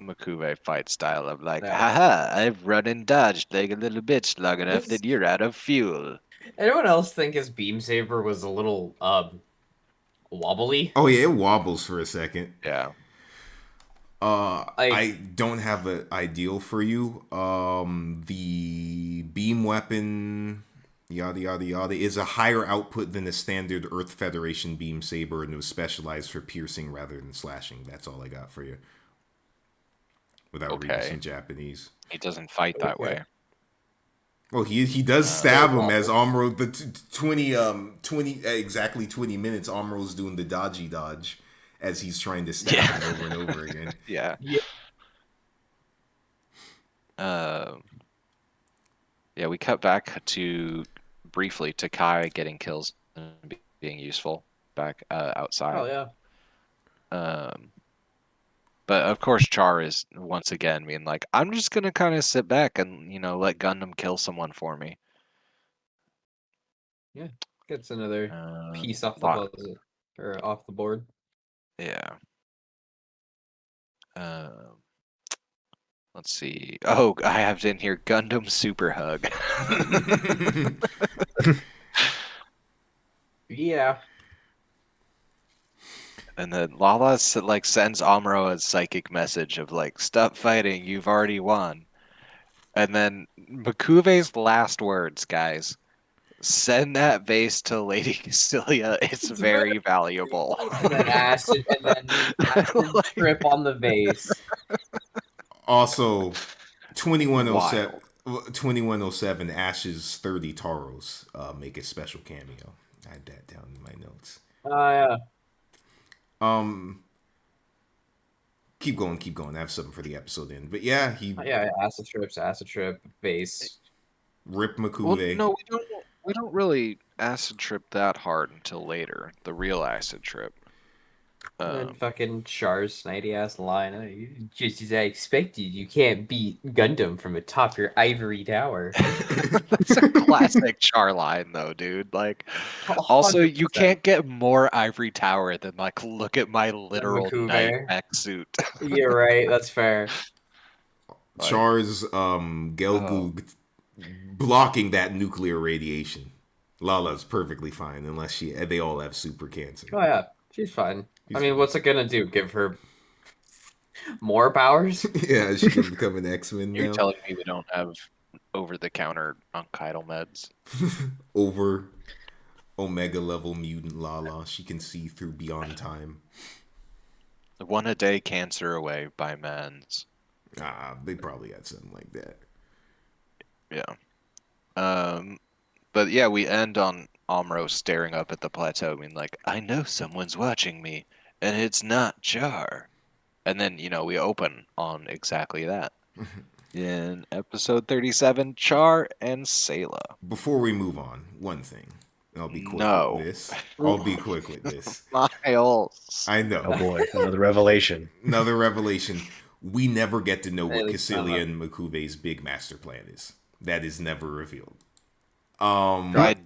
Makuve fight style of like, haha, I've run and dodged like a little bitch long enough that you're out of fuel. Anyone else think his beam saber was a little wobbly? Oh yeah, it wobbles for a second. Yeah. I don't have an ideal for you. The beam weapon, yada yada yada, is a higher output than the standard Earth Federation beam saber, and it was specialized for piercing rather than slashing. That's all I got for you. Without reading some Japanese. He doesn't fight that way. Well, he does stab him as Amuro the 20 exactly 20 minutes. Amuro's doing the dodgy dodge as he's trying to stab him over and over again. Yeah. Yeah, we cut back to briefly to Kai getting kills and being useful back outside. Oh yeah. But of course, Char is once again being like, I'm just gonna kind of sit back and let Gundam kill someone for me. Yeah, gets another piece off the puzzle or off the board. Yeah. Let's see. Oh, I have in here Gundam Super Hug. Yeah. And then Lala like sends Amuro a psychic message of like, "Stop fighting, you've already won." And then Makuve's last words, guys, send that vase to Lady Challia. It's very valuable. And then acid trip on the vase. Also, 2107 Ash's 30 Taros make a special cameo. I had that down in my notes. Yeah. Keep going. I have something for the episode end. But yeah, acid trip, base. Rip Makuve. Well, no, we don't really acid trip that hard until later. The real acid trip. And then fucking Char's snidey ass line. "Oh, just as I expected, you can't beat Gundam from atop your ivory tower." That's a classic Char line, though, dude. Like, also, you 100%. can't get more ivory tower than like, look at my literal night Makuve. mech suit. You're right. That's fair. Like, Char's Gelgoog blocking that nuclear radiation. Lala's perfectly fine unless they all have super cancer. Oh yeah, she's fine. I mean, fine. what's it gonna do? Give her more powers? Yeah, she can become an X-Men you're now. telling me we don't have over-the-counter Unkital meds? Over Omega level mutant Lala, she can see through beyond time. One a day cancer away by men's. They probably had something like that. Yeah. But yeah, we end on Amuro staring up at the plateau, being like, I know someone's watching me, and it's not Char. And then, we open on exactly that. In episode 37, Char and Sayla. Before we move on, one thing. I'll be quick No. with this. I'll be quick with this. Miles. I know. Oh boy, another revelation. Another revelation. We never get to know what Hey, it's not Challia like- and Makuve's big master plan is. That is never revealed. I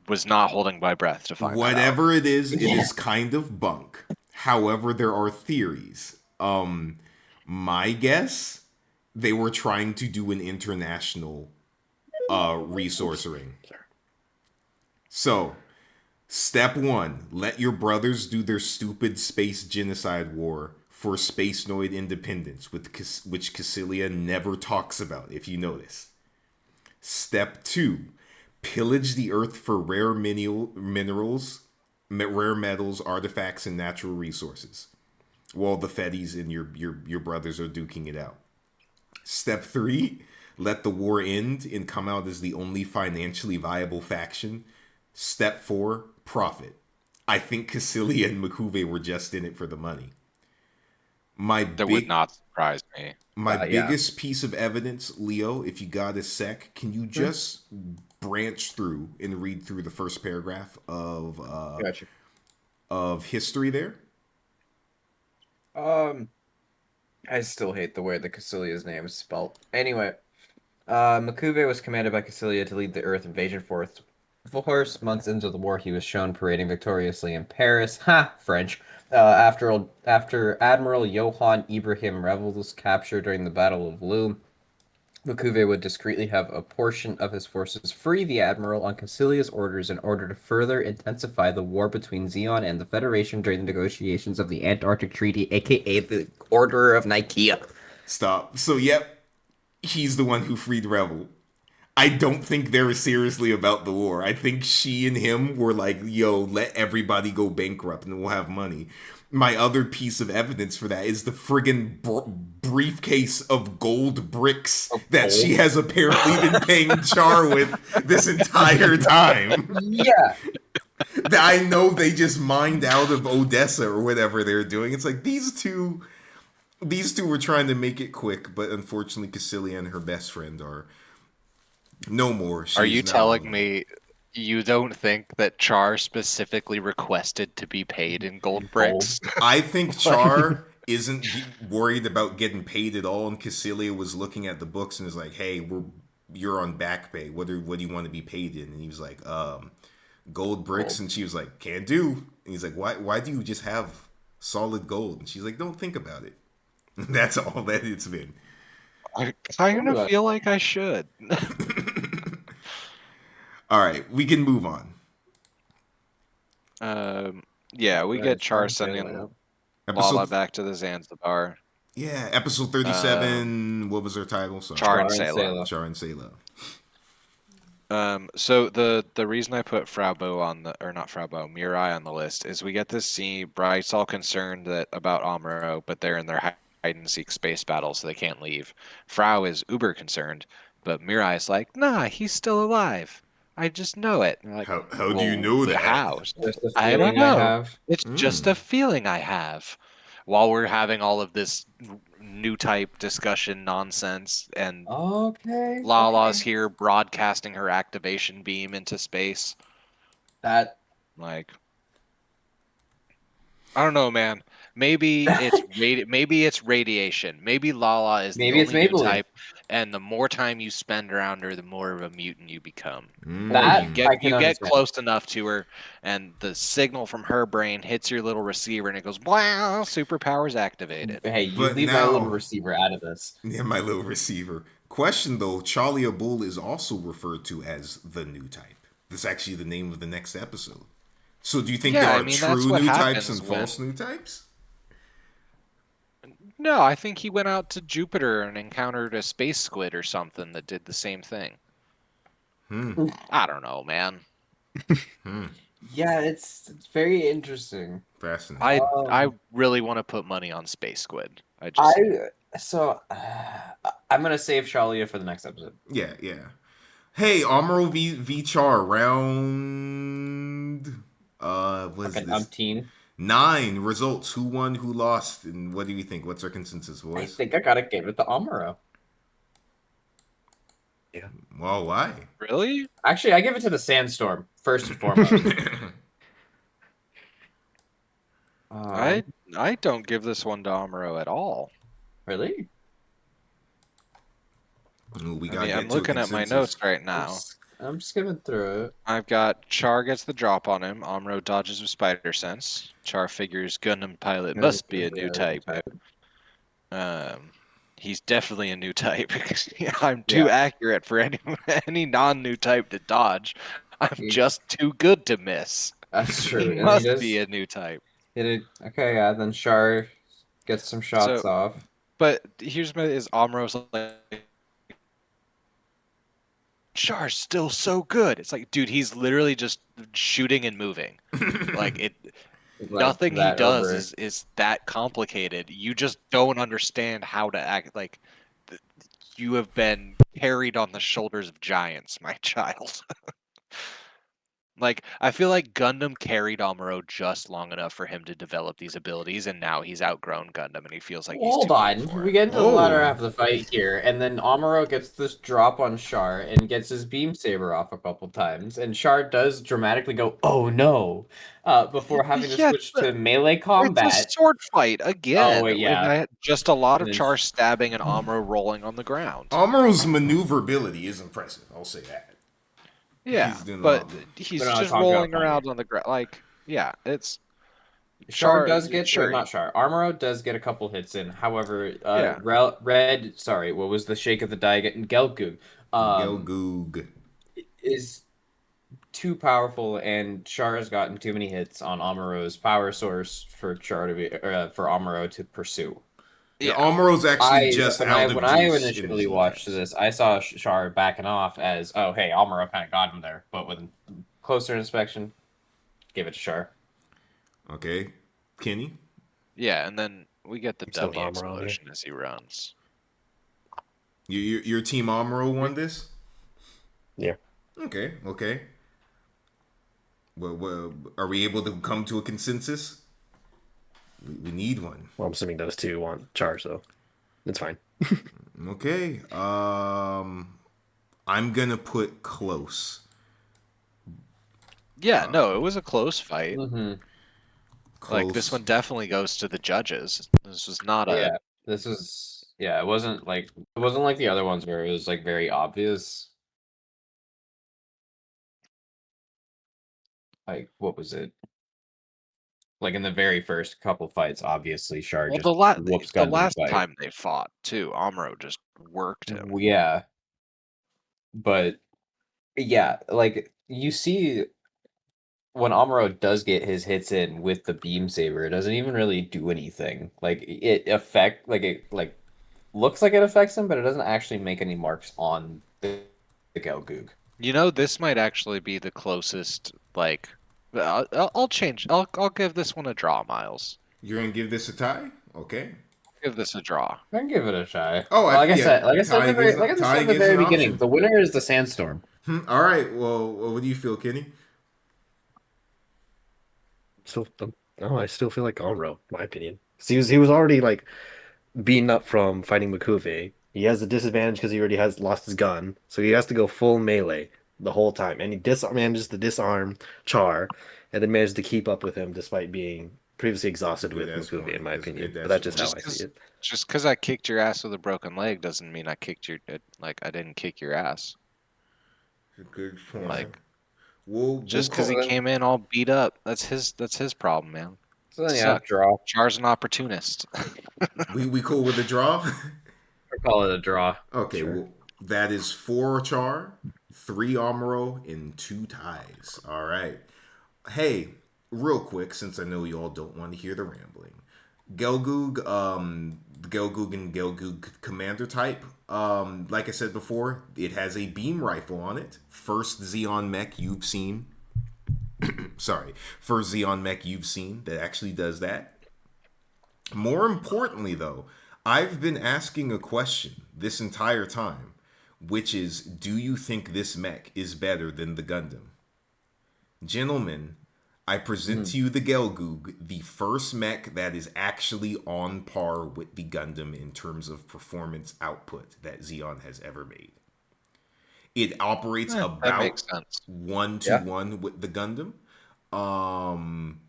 was not holding my breath to find that out. Whatever it is kind of bunk. However, there are theories. My guess, they were trying to do an international resource ring. So, step 1, let your brothers do their stupid space genocide war for Spacenoid independence, which Challia never talks about, if you notice. Step 2, pillage the Earth for rare minerals, rare metals, artifacts, and natural resources, while the Fetties and your brothers are duking it out. Step 3, let the war end and come out as the only financially viable faction. Step 4, profit. I think Challia and Makuve were just in it for the money. That would not surprise me. My Yeah. biggest piece of evidence, Leo, if you got a sec, can you just branch through and read through the first paragraph of Gotcha. of history there? I still hate the way the Challia's name is spelled. Anyway, Makuve was commanded by Challia to lead the Earth invasion force. 4 months into the war, he was shown parading victoriously in Paris. Ha! French. After Admiral Johann Ibrahim Revel was captured during the Battle of Loom, Makuve would discreetly have a portion of his forces free the Admiral on Challia's orders in order to further intensify the war between Zeon and the Federation during the negotiations of the Antarctic Treaty, aka the Order of Nicaea. Stop. So, yep, he's the one who freed Revel. I don't think they're seriously about the war. I think she and him were like, yo, let everybody go bankrupt and we'll have money. My other piece of evidence for that is the friggin' briefcase of gold bricks that she has apparently been paying Char with this entire time. Yeah. That I know they just mined out of Odessa or whatever they're doing. It's like these two were trying to make it quick, but unfortunately Challia and her best friend are no more. Are you telling me you don't think that Char specifically requested to be paid in gold bricks? I think Char isn't worried about getting paid at all, and Challia was looking at the books and is like, "Hey, you're on back pay. What do you want to be paid in?" And he was like, "Gold bricks." And she was like, "Can't do." And he's like, "Why do you just have solid gold?" And she's like, "Don't think about it." That's all that it's been. I kind of feel like I should. All right, we can move on. Yeah, we get Char sending Lala back to the Zanzibar. Yeah, episode 37. What was her title? Sorry. Char and Sayla. Char and Sayla. So the reason I put Mirai on the list is we get to see Bright's all concerned about Amuro, but they're in their hide and seek space battle, so they can't leave. Frau is uber concerned, but Mirai's like, nah, he's still alive. I just know it. Like, how do you know that? How? I don't know. It's just a feeling I have. While we're having all of this Newtype discussion nonsense, and Lala's here broadcasting her activation beam into space. That like I don't know, man. Maybe it's maybe it's radiation. Maybe Lala is the Maybe it's only new Maybelline. type, and the more time you spend around her, the more of a mutant you become. That Mm. I can You get understand. close enough to her, and the signal from her brain hits your little receiver, and it goes, "Wow!" Superpowers activated. Hey, you But leave my little now- receiver out of this. Yeah, my little receiver. Question though, Challia Bull is also referred to as the new type. That's actually the name of the next episode. So do you think Yeah, there I are mean, that's true what new types happens and when- false new types? No, I think he went out to Jupiter and encountered a space squid or something that did the same thing. I don't know, man. Yeah, it's very interesting. Fascinating. I really want to put money on space squid. I just I'm gonna save Challia for the next episode. Yeah, yeah. Hey, Amuro v Char round. What is Okay, this? 9 results. Who won? Who lost? And what do you think? What's our consensus, I boys? think I gotta give it to Amuro. Well, why? really. Actually, I give it to the Sandstorm first and foremost. I don't give this one to Amuro at all. Really? Ooh, we I gotta mean, get I'm to a looking at my consensus. notes right now. I'm skimming through it. I've got Char gets the drop on him. Amuro dodges with spider sense. Char figures Gundam pilot must be a new type. He's definitely a new type. I'm too accurate for any non-new type to dodge. I'm just too good to miss. That's true. He And must does be a new type. hit it. Okay, yeah. Then Char gets some shots So- off. But here's my is Amuro's like Char's still so good. It's like, dude, he's literally just shooting and moving. Like it Like, nothing he that does over. is that complicated. You just don't understand how to act. Like you have been carried on the shoulders of giants, my child. Like I feel like Gundam carried Amuro just long enough for him to develop these abilities, and now he's outgrown Gundam, and he feels like he's Hold too on. old for We it. get into the latter Oh. half of the fight here, and then Amuro gets this drop on Char and gets his beam saber off a couple times, and Char does dramatically go, "Oh no," before having to Yeah, switch to melee It's a combat. sword fight again. wait, yeah. Just a lot of And then- Char stabbing and Amuro rolling on the ground. Amuro's maneuverability is impressive. I'll say that. Yeah, he's doing but all- he's We're not just talking about rolling fighting. around on the ground. Like, yeah, it's Char Char- does get sure. not Char. Amuro does get a couple hits in. However, Yeah. Red. Sorry, what was the shake of the die? Gelgoog. Gelgoog. Is too powerful, and Char has gotten too many hits on Amuro's power source for Char to be for Amuro to pursue. Yeah, Amuro's actually just out of when I juice in initially his watched defense. this, I saw Char backing off as, oh hey, Amuro kind of got him there, but with closer inspection, give it to Char. Okay, Kenny. yeah, and then we get the I'm still dummy with Amuro here. explosion as he runs. Your team Amuro won this. Yeah. Okay. Okay. Well, are we able to come to a consensus? We need one. Well, I'm assuming those two want Char, so it's fine. Okay. I'm gonna put close. Yeah, no, it was a close fight. Mm-hmm. Close. Like this one definitely goes to the judges. This was not a Yeah, this was it wasn't like the other ones where it was like very obvious. Like what was it? Like in the very first couple fights, obviously Char well, just whoops the Gundam's last butt. time they fought too. Amuro just worked him. Yeah, but yeah, like you see when Amuro does get his hits in with the beam saber, it doesn't even really do anything. Like it looks like it affects him, but it doesn't actually make any marks on the Gelgoog. You know, this might actually be the closest. Like, I'll change. I'll give this one a draw, Miles. You're gonna give this a tie? Okay. Give this a draw. I can give it a try. Oh, like I said, tie at the very, gives- like I tie said at the gives very an beginning, option. the winner is the Sandstorm. All right. Well, what do you feel, Kenny? I still feel like Amuro, in my opinion. 'Cause he was already like beaten up from fighting Makuve. He has a disadvantage because he already has lost his gun, so he has to go full melee the whole time, and he manages to disarm Char, and then manages to keep up with him despite being previously exhausted Good with ass movie, point. in my That's a opinion. good But that's ass just how point. I see it. Just because I kicked your ass with a broken leg doesn't mean I kicked your I didn't kick your ass. Good point. Like, we'll just because he call- came in all beat up, that's his problem, man. So then, yeah, Suck. draw. Char's an opportunist. we cool with the draw. Or call it a draw. Okay, Sure. well, that is 4 Char, 3 Amuro, and 2 ties. All right. Hey, real quick, since I know you all don't want to hear the rambling, Gelgoog, the Gelgoog and Gelgoog commander type. Like I said before, it has a beam rifle on it. First Xeon mech you've seen. Sorry, first Xeon mech you've seen that actually does that. More importantly, though, I've been asking a question this entire time, which is, do you think this mech is better than the Gundam? Gentlemen, I present to you the Gelgoog, the first mech that is actually on par with the Gundam in terms of performance output that Xeon has ever made. It operates That makes about sense. 1-to-1 with the Gundam.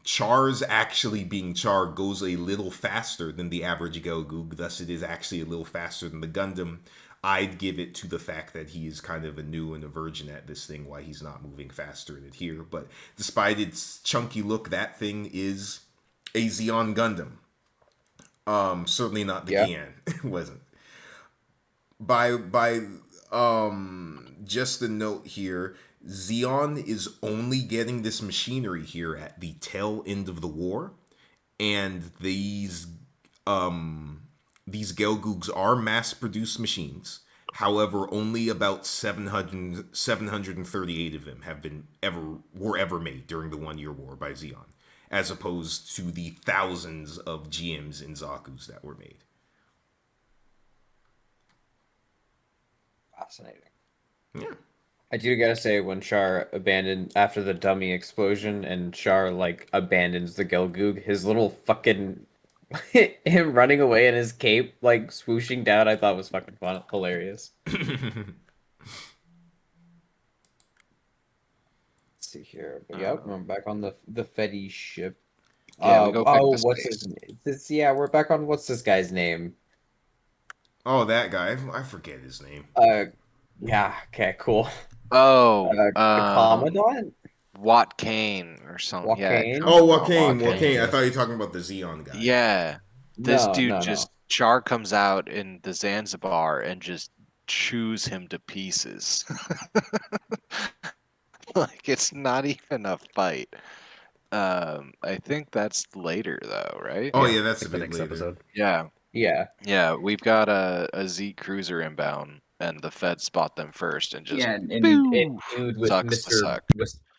Char's actually being Char goes a little faster than the average Gelgoog, thus it is actually a little faster than the Gundam. I'd give it to the fact that he is kind of a new and a virgin at this thing, why he's not moving faster in it here. But despite its chunky look, that thing is a Xeon Gundam. Certainly not the Gian. It wasn't. By just a note here, Xeon is only getting this machinery here at the tail end of the war, and these Gelgoogs are mass-produced machines. However, only about 738 of them were ever made during the 1-year war by Xeon, as opposed to the thousands of GMs and Zaku's that were made. Fascinating. Yeah. I do gotta say, when Char abandoned after the dummy explosion and Char like abandons the Gelgoog, his little fucking him running away in his cape, like swooshing down, I thought was fucking fun, hilarious. Let's see here. But yep, we're back on the Fetty ship. Yeah, we go back to what's space. his name? Yeah, we're back on what's this guy's name? Oh, that guy. I forget his name. Yeah, okay, cool. Oh, The Commandant? Watt Kane or something. Joaquin? Yeah, Oh, Joaquin. Joaquin. I thought you were talking about the Xeon guy. Yeah, this No, dude no, just Char comes out in the Zanzibar and just chews him to pieces. Like, it's not even a fight. I think that's later though, right? Oh, yeah, that's like a the bit next later. episode. Yeah, Yeah. yeah. We've got a Z cruiser inbound, and the Feds spot them first and just Yeah, and boo, dude with sucks the Mr. suck.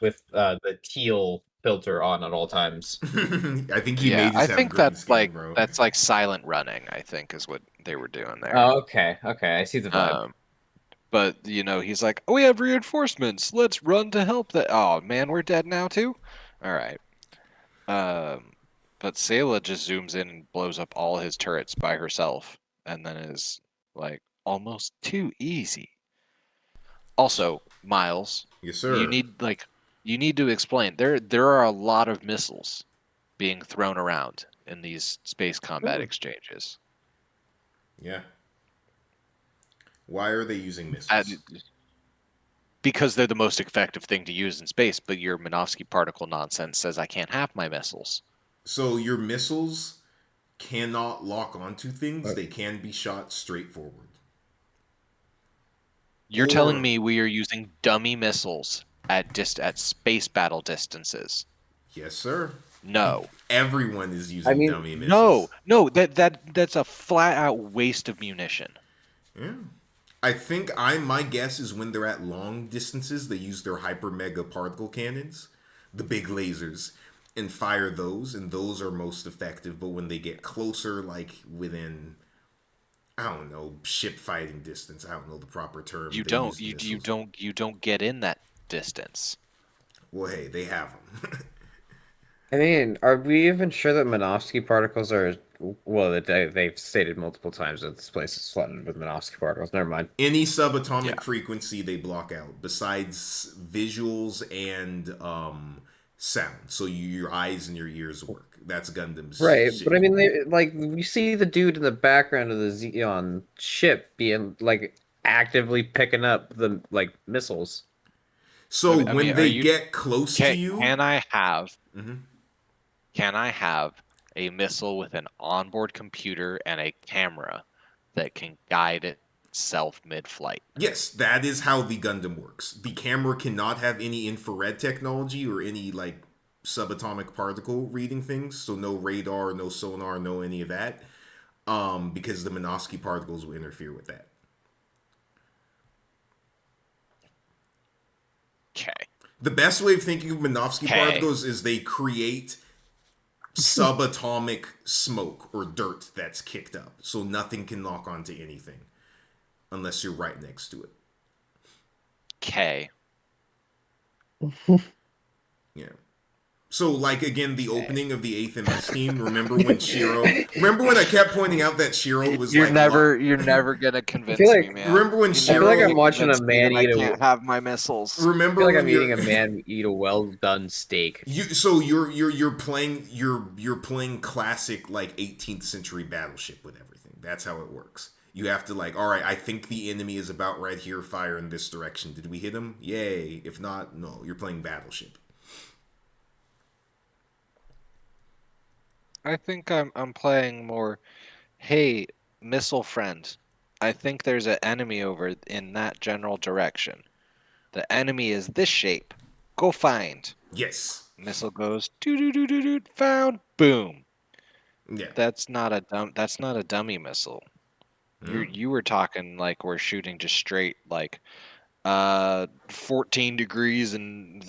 with the teal filter on at all times. I think he Yeah, may I just have think green that's skin, bro. like silent running. I think is what they were doing there. Oh, okay, I see the vibe. But he's like, "Oh, we have reinforcements. Let's run to help." That. Oh man, we're dead now too. All right. But Sayla just zooms in and blows up all his turrets by herself, and then is like almost too easy. Also, Miles, Yes, sir. you need to explain. There are a lot of missiles being thrown around in these space combat exchanges. Yeah. Why are they using missiles? Because they're the most effective thing to use in space, but your Minovsky particle nonsense says I can't have my missiles. So your missiles cannot lock onto things. They can be shot straight forward. You're telling me we are using dummy missiles at space battle distances? Yes, sir. No. Everyone is using dummy No, missiles. no, that's a flat out waste of munition. Yeah. I think my guess is when they're at long distances, they use their hyper mega particle cannons, the big lasers, and fire those, and those are most effective. But when they get closer, like within, I don't know, ship fighting distance, I don't know the proper term. You they don't use the you missiles. don't get in that distance. Well, hey, they have them. I mean, are we even sure that Minovsky particles are? Well, they've stated multiple times that this place is flooded with Minovsky particles. Never mind. Any subatomic frequency they block out, besides visuals and sound. So your eyes and your ears work. That's Gundam's Right, shit. but I mean, like you see the dude in the background of the Xeon ship being like actively picking up the like missiles. So I when mean, are they you get close to you, can I have Mhm. a missile with an onboard computer and a camera that can guide itself mid-flight? yes, that is how the Gundam works. The camera cannot have any infrared technology or any like subatomic particle reading things, so no radar, no sonar, no any of that. Because the Minovsky particles will interfere with that. Okay. The best way of thinking of Minovsky Okay. particles is they create subatomic smoke or dirt that's kicked up, so nothing can knock onto anything unless you're right next to it. Okay. Yeah. So, like, again, the opening of the 8th MS team, remember when I kept pointing out that Shiro was You're like... never gonna convince feel me, like- man. Remember when You're Shiro- never I feel like gonna I'm watching a convince me man that eat I a- can't have my missiles. I Remember feel like when I'm you're... eating a man eat a well done steak. You're playing classic like 18th century battleship with everything. That's how it works. You have to like, all right, I think the enemy is about right here, fire in this direction. Did we hit him? Yay. If not, no. You're playing battleship. I think I'm playing more. Hey, missile friend, I think there's an enemy over in that general direction. The enemy is this shape. Go find. Yes. Missile goes doo doo doo doo doo. Found. Boom. Yeah. That's not a dummy missile. You were talking like we're shooting just straight like 14 degrees and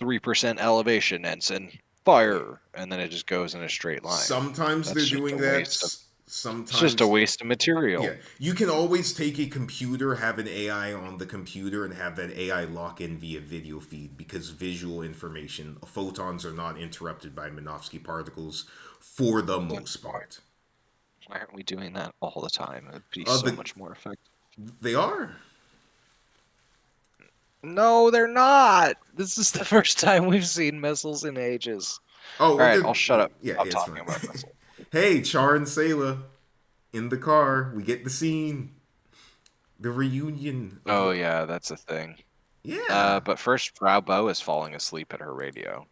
3% elevation, ensign. Fire, and then it just goes in a straight line. Sometimes That's they're just doing a that. waste of- Sometimes It's just a waste of material. Yeah, you can always take a computer, have an AI on the computer, and have that AI lock in via video feed because visual information, photons are not interrupted by Minovsky particles for the most part. Why aren't we doing that all the time? It'd be Oh, so the- much more effective. They are. No, they're not. This is the first time we've seen missiles in ages. Oh, All right, okay. I'll shut up. Yeah, Stop it's talking fine. about missiles. Hey, Char and Sayla in the car. We get the scene. The reunion. Oh yeah, that's a thing. Yeah. But first, Frau Bo is falling asleep at her radio.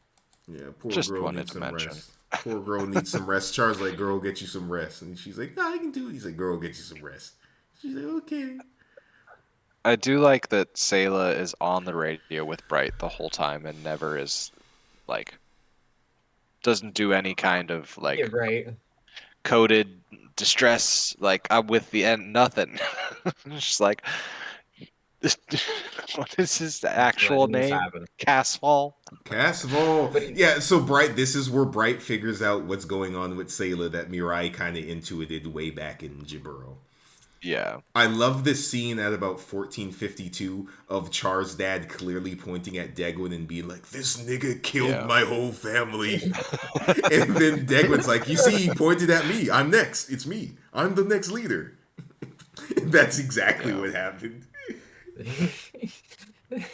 Yeah, poor Just girl wanted needs to some mention. rest. Poor girl needs some rest. Char's like, girl, get you some rest. And she's like, no, I can do it. He's like, girl, get you some rest. She's like, okay. I do like that Sayla is on the radio with Bright the whole time and never is like doesn't do any kind of like Yeah, right. coded distress like I'm with the end nothing. Just like what is his actual Letting this name? happen. Casfall? Casval. Yeah, so Bright, this is where Bright figures out what's going on with Sayla that Mirai kind of intuited way back in Jiburo. Yeah. I love this scene at about 1452 of Char's dad clearly pointing at Degwin and being like, this nigga killed Yeah. my whole family. And then Degwin's like, you see, he pointed at me. I'm next. It's me. I'm the next leader. That's exactly Yeah. what happened.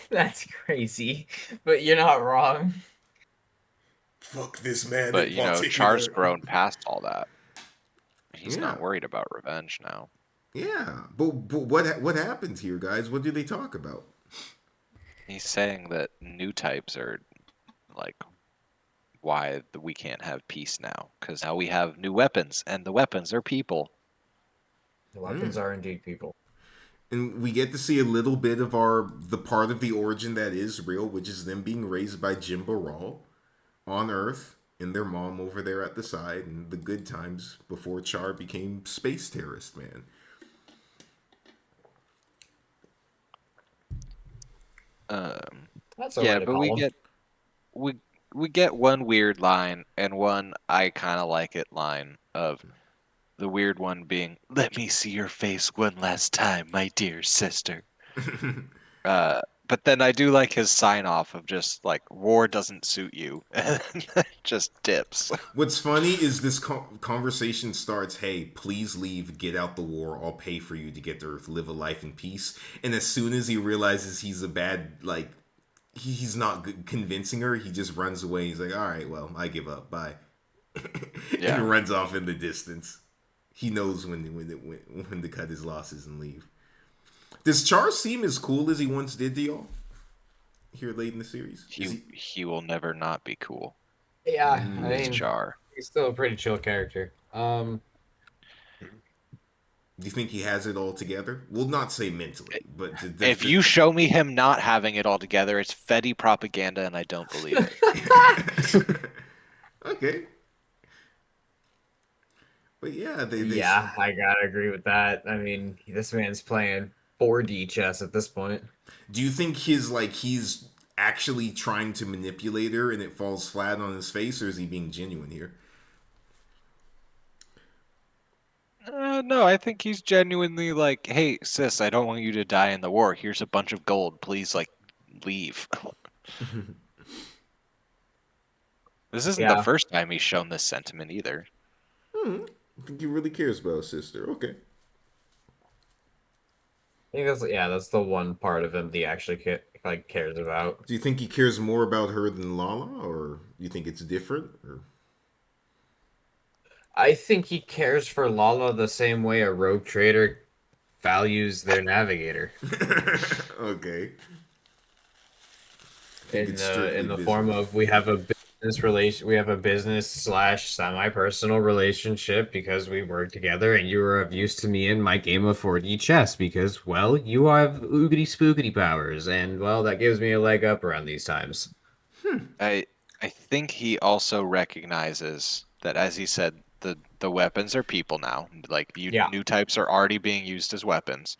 That's crazy, but you're not wrong. Fuck this man. But in you know, particular. Char's grown past all that. He's Yeah. not worried about revenge now. Yeah, but what happened here, guys? What do they talk about? He's saying that new types are like why we can't have peace now because now we have new weapons and the weapons are people. The weapons are indeed people. And we get to see a little bit of the part of the origin that is real, which is them being raised by Jim Baral on Earth and their mom over there at the side, and the good times before Char became space terrorist man. That's a Yeah, way to but call we them. get we get one weird line and one I kind of like it line of the weird one being "Let me see your face one last time, my dear sister." But then I do like his sign off of just like war doesn't suit you, and then just dips. What's funny is this conversation starts, hey, please leave, get out the war, I'll pay for you to get to Earth, live a life in peace. And as soon as he realizes he's a bad, like, he's not convincing her, he just runs away. He's like, all right, well, I give up, bye. Yeah. and runs off in the distance. He knows when to cut his losses and leave. Does Char seem as cool as he once did to y'all? Here late in the series? He will never not be cool. Yeah, I It's mean, Char. he's still a pretty chill character. Do you think he has it all together? Well, not say mentally, but If you show me him not having it all together, it's Fetty propaganda, and I don't believe it. Okay. But yeah, they Yeah, I gotta agree with that. I mean, this man's playing 4D chess at this point. Do you think he's actually trying to manipulate her and it falls flat on his face, or is he being genuine here? No, I think he's genuinely like, hey, sis, I don't want you to die in the war. Here's a bunch of gold. Please, like, leave. This isn't the first time he's shown this sentiment either. I think he really cares about his sister. Okay. I think that's the one part of him that he actually cares about. Do you think he cares more about her than Lala, or do you think it's different? Or... I think he cares for Lala the same way a rogue trader values their navigator. Okay. In the form of we have a business / semi-personal relationship because we work together, and you are of use to me in my game of 4D chess because, well, you have oogity spookity powers, and well, that gives me a leg up around these times. I think he also recognizes that, as he said, the weapons are people now. Like new types are already being used as weapons.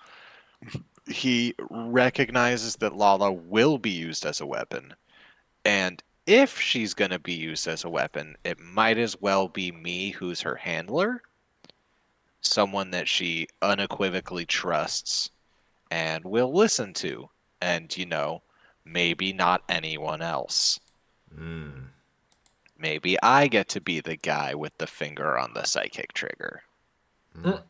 He recognizes that Lala will be used as a weapon, and if she's going to be used as a weapon, it might as well be me, who's her handler, someone that she unequivocally trusts and will listen to, and maybe not anyone else. Maybe I get to be the guy with the finger on the psychic trigger. Well,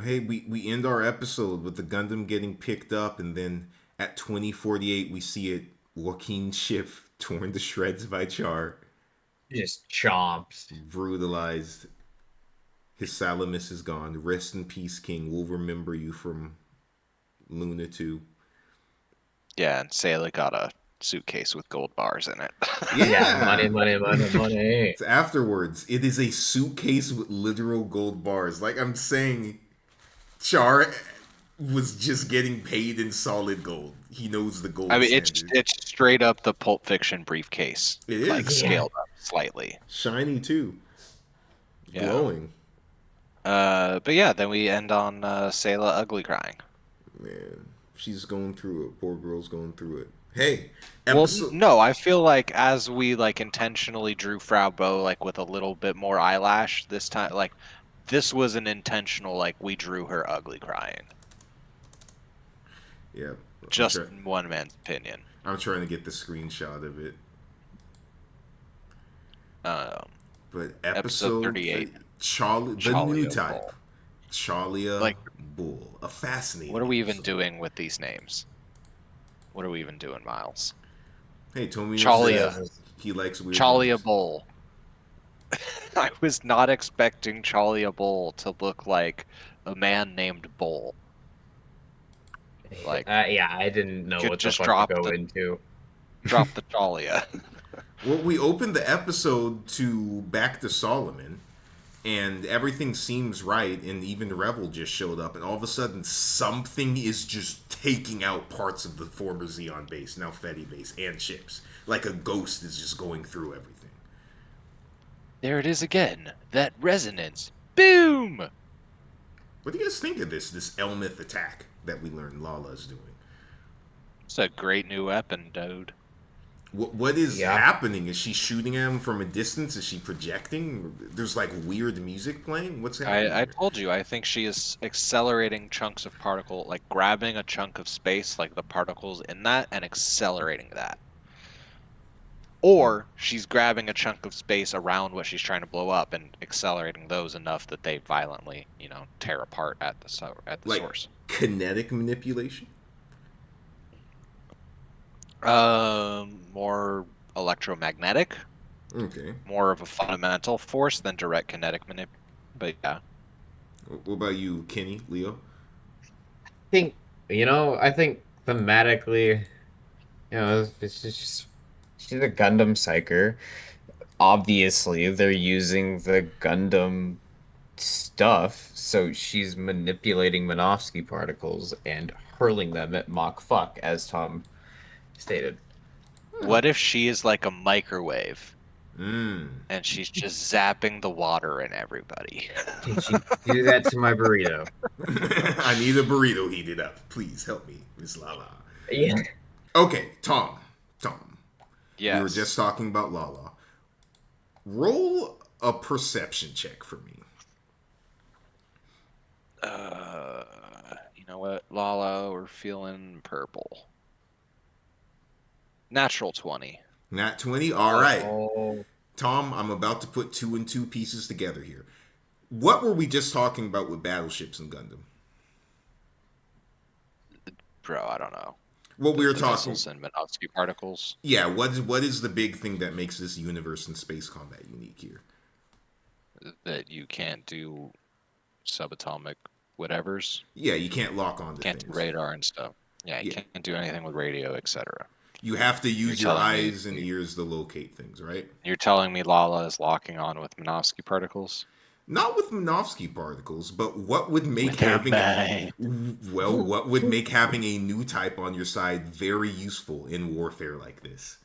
hey, we end our episode with the Gundam getting picked up, and then at 2048 we see it Joaquin's ship torn to shreds by Char. Just chomped. Brutalized. His Salamis is gone. Rest in peace, King. We'll remember you from Luna 2. Yeah, and Sayla got a suitcase with gold bars in it. Yeah. Money. It's afterwards. It is a suitcase with literal gold bars. Like I'm saying, Char was just getting paid in solid gold. He knows the gold. I mean, standard. it's straight up the Pulp Fiction briefcase. It is. Like scaled up slightly. Shiny too. Yeah. Glowing. But yeah, then we end on Sayla ugly crying. Man, she's going through it. Poor girl's going through it. Hey, Well, no, I feel like as we intentionally drew Frau Bow with a little bit more eyelash this time, this was an intentional we drew her ugly crying. Yeah. Just one man's opinion. I'm trying to get the screenshot of it. But episode 38. The new type. Bull. Challia Bull. A fascinating What are we even episode. doing with these names? What are we even doing, Miles? Hey, Tommy Challia. says he likes weird Challia names. Bull. I was not expecting Challia Bull to look like a man named Bull. I didn't know could what the just fuck to go into. Drop the Challia. Well, we opened the episode to back to Solomon, and everything seems right, and even Revel just showed up, and all of a sudden something is just taking out parts of the former Xeon base, now Fetty base, and ships. Like a ghost is just going through everything. There it is again. That resonance. Boom! What do you guys think of this Elmith attack that we learned Lala's doing? It's a great new weapon, dude. What is happening? Is she shooting at him from a distance? Is she projecting? There's weird music playing? What's happening? I told you, I think she is accelerating chunks of particle, grabbing a chunk of space, the particles in that, and accelerating that. Or she's grabbing a chunk of space around what she's trying to blow up and accelerating those enough that they violently, tear apart at the source. Kinetic manipulation? More electromagnetic. Okay. More of a fundamental force than direct kinetic manip. But yeah, What about you, Kenny, Leo? I think thematically, it's just she's a Gundam psyker. Obviously, they're using the Gundam stuff, so she's manipulating Minovsky particles and hurling them at Mach fuck, as Tom stated. what if she is like a microwave Mm. and she's just zapping the water in everybody? Can she do that to my burrito? I need a burrito heated up. Please help me, Miss Lala. Yeah. Okay, Tom. Yes. We were just talking about Lala. Roll a perception check for me. You know what, Lala, we're feeling purple. Natural 20. Nat 20? All right. Oh. Tom, I'm about to put 2 and 2 pieces together here. What were we just talking about with battleships and Gundam? Bro, I don't know. What we were The talking. missiles and Minovsky particles. Yeah, what is the big thing that makes this universe and space combat unique here? That you can't do subatomic whatevers. Yeah, you can't lock on to Can't do things. radar and stuff. Yeah, you can't do anything with radio, etc. You have to use You're your telling me- eyes and ears to locate things, right? You're telling me Lala is locking on with Minovsky particles? Not with Minovsky particles, but what would make With her having bang. what would make having a new type on your side very useful in warfare like this?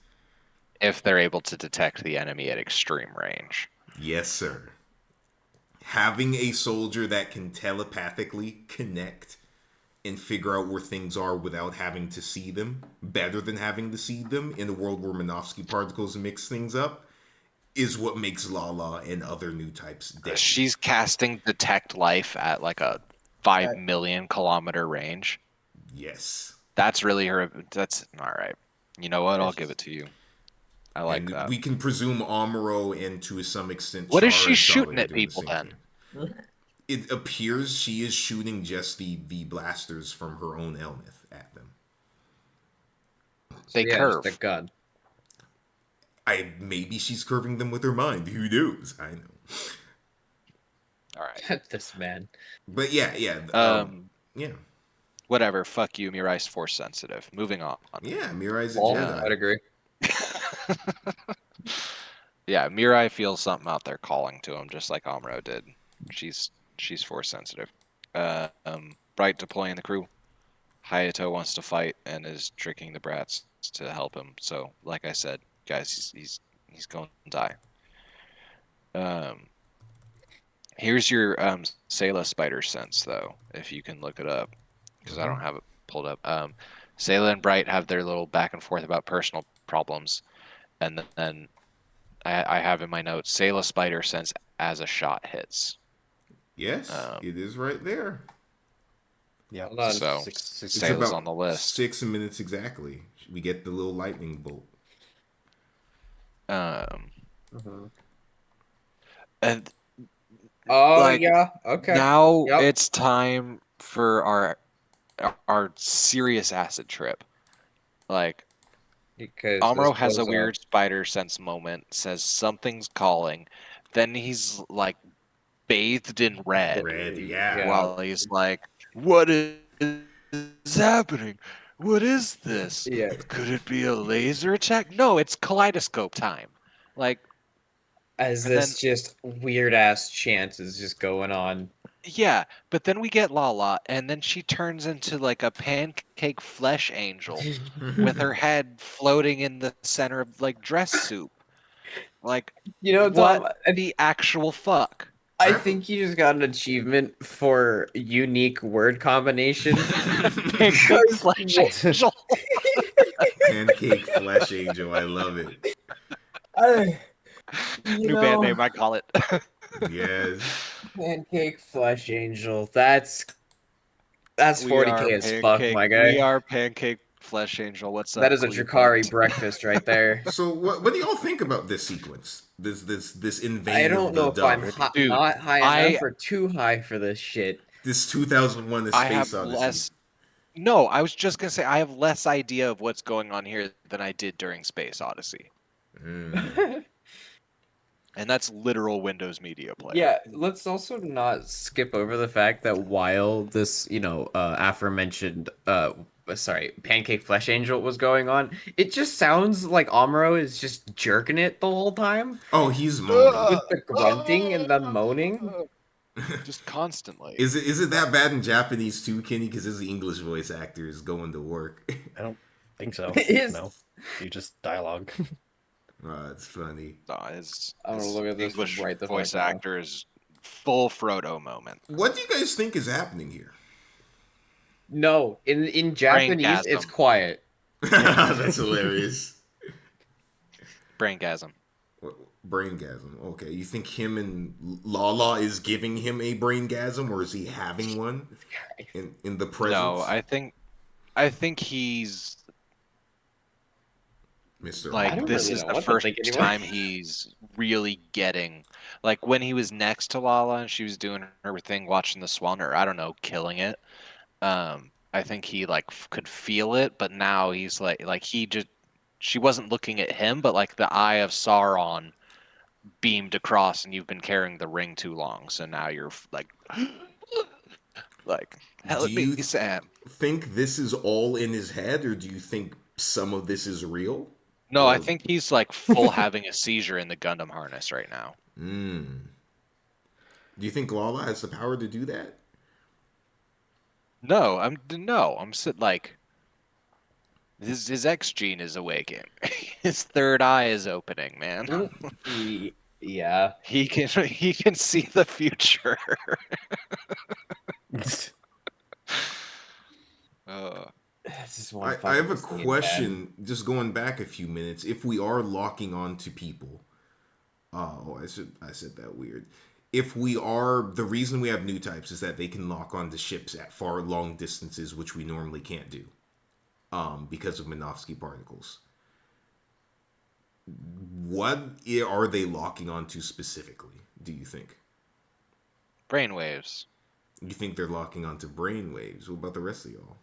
If they're able to detect the enemy at extreme range. Yes, sir. Having a soldier that can telepathically connect and figure out where things are without having to see them, better than having to see them in a world where Minovsky particles mix things up, is what makes Lala and other new types deadly. She's casting detect life at like a 5 million kilometer range. Yes. That's really her. That's all right. You know what? I'll give it to you. I like And that. we can presume Amuro and to some extent What is Char she and shooting Challia at doing the people same then? thing. It appears she is shooting just the blasters from her own Elmith at them. They curve. Just a gun. Maybe she's curving them with her mind. Who knows? I know. All right. This man. But yeah. Yeah. Whatever. Fuck you, Mirai's force sensitive. Moving on. Yeah, Mirai's a Well, Jedi. I'd agree. Yeah, Mirai feels something out there calling to him, just like Amuro did. She's force sensitive. Bright deploying the crew. Hayato wants to fight and is tricking the brats to help him. So, like I said, guys, he's going to die. Here's your Sayla spider sense, though, if you can look it up, because I don't have it pulled up. Sayla and Bright have their little back and forth about personal problems, and then I have in my notes Sayla spider sense as a shot hits. Yes, it is right there. Yeah. Hold on. So It's Sayla's on the list. 6 minutes exactly. We get the little lightning bolt. And Oh, like, yeah. Okay. now Yep. it's time for our serious acid trip. Like, Because Amuro this has a goes weird spider sense moment, says something's calling, then he's like bathed in red, Red, yeah. Yeah. while he's like, what is happening? What is this? Yeah. Could it be a laser attack? No, it's kaleidoscope time. Like, As And this just weird ass chant is just going on. yeah, but then we get Lala, and then she turns into like a pancake flesh angel with her head floating in the center of like dress soup. Like, You know, Tom, what the actual fuck? I think you just got an achievement for unique word combination. Pancake flesh angel. Pancake flesh angel. I love it. New band name, I call it. Yes. Pancake flesh angel. That's We 40k are as fuck, pancake- my guy. We are pancake flesh angel. What's up? That is a Cleveland? Drakari breakfast right there. So what do y'all think about this sequence? This invading I don't know of the if I'm dub. Dude, not high I- enough or too high for this shit. This 2001 The I Space have Odyssey. less. No, I was just gonna say I have less idea of what's going on here than I did during Space Odyssey. Mm. And that's literal Windows Media Player. Yeah, let's also not skip over the fact that while this, aforementioned, Pancake Flesh Angel was going on, it just sounds like Amuro is just jerking it the whole time Oh, he's moaning. with the grunting and the moaning. Just constantly. Is it that bad in Japanese too, Kenny? Because his English voice actor is going to work. I don't think so. Is- No, you just dialogue. Oh, it's funny. His I'm gonna look at this English right the voice fuck now. actor is full Frodo moment. What do you guys think is happening here? No, in Japanese, it's Braingasm. quiet. That's hilarious. Braingasm. Braingasm. Okay, you think him and Lala is giving him a braingasm, or is he having one in the presence? No, I think he's Mr. I like don't this really is know the what to first think anymore. time he's really getting like when he was next to Lala and she was doing her thing, watching the swan, or I don't know, killing it. I think he like could feel it, but now he's like she wasn't looking at him, but like the eye of Sauron beamed across, and you've been carrying the ring too long, so now you're like help Do me, you Sam. think this is all in his head, or do you think some of this is real? No, I Or- think he's like full having a seizure in the Gundam harness right now. Do you think Lala has the power to do that? No, I'm like his X gene is awakening. His third eye is opening, man. Yeah. He can see the future. This is one I have a fucking scene, man. question, just going back a few minutes. If we are locking on to people, I said that weird. If we are, the reason we have new types is that they can lock onto ships at far long distances, which we normally can't do, because of Minovsky particles. What are they locking onto specifically, do you think? Brainwaves. You think they're locking onto brainwaves? What about the rest of y'all?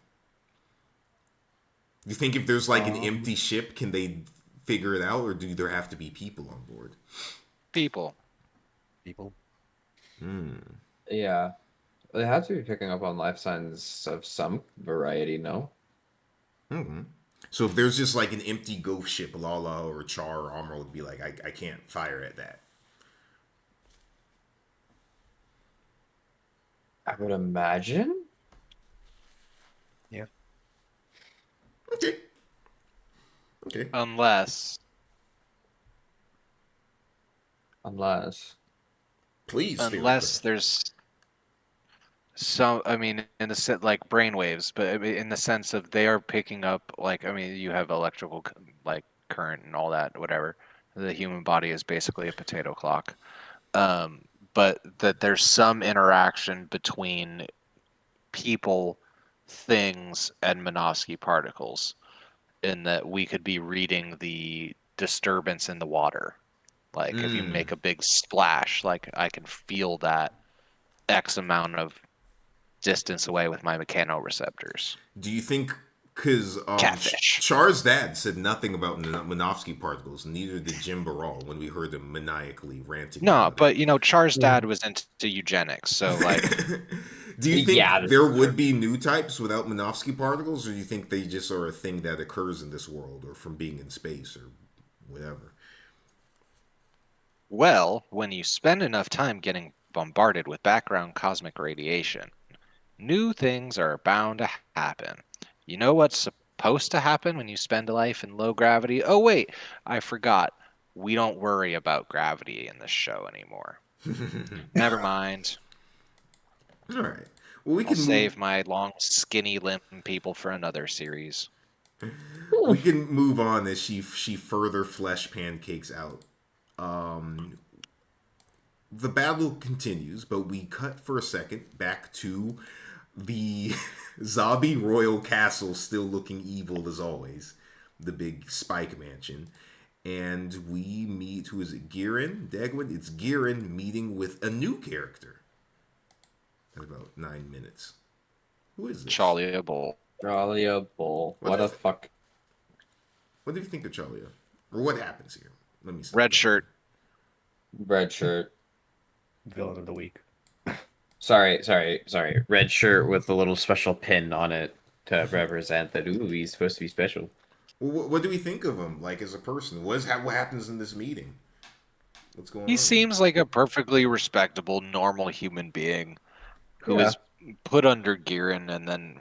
You think if there's like an empty ship, can they figure it out, or do there have to be people on board? People. Yeah. They have to be picking up on life signs of some variety, no? Mm-hmm. So if there's just like an empty ghost ship, Lala or Char or Amro would be like, I can't fire at that. I would imagine. Yeah. Okay. Unless Please. there's some, I mean, in the sense like brainwaves, but I mean, in the sense of they are picking up, like, I mean, you have electrical like current and all that, whatever. The human body is basically a potato clock. But that there's some interaction between people, things, and Minovsky particles, in that we could be reading the disturbance in the water. Like if you make a big splash, like I can feel that X amount of distance away with my mechanoreceptors. Do you think, because Catfish. Char's dad said nothing about Minovsky particles, neither did Jim Baral when we heard him maniacally ranting. No, about but Char's dad was into eugenics, so like do you think Yeah, there would be new types without Minovsky particles, or do you think they just are a thing that occurs in this world, or from being in space, or whatever? well, when you spend enough time getting bombarded with background cosmic radiation, new things are bound to happen. You know what's supposed to happen when you spend a life in low gravity? Oh, wait, I forgot. We don't worry about gravity in this show anymore. Never mind. All right. Well, we I'll can save my long, skinny, limp people for another series. we can move on as she further flesh pancakes out. The battle continues, but we cut for a second back to the Zabi Royal Castle, still looking evil as always. The big spike mansion. And we meet, who is it, Girin? Dagwood? It's Girin meeting with a new character. In about 9 minutes. Who is this? Challia Bowl. Challia Bull. What a fuck. What do you think of Challia? Or what happens here? Let me start. Red shirt. Red shirt. Villain of the week. Sorry. Red shirt with a little special pin on it to represent that. Ooh, he's supposed to be special. What do we think of him, like, as a person? What happens in this meeting? What's going He on? seems like a perfectly respectable, normal human being who Yeah. is put under Girin, and then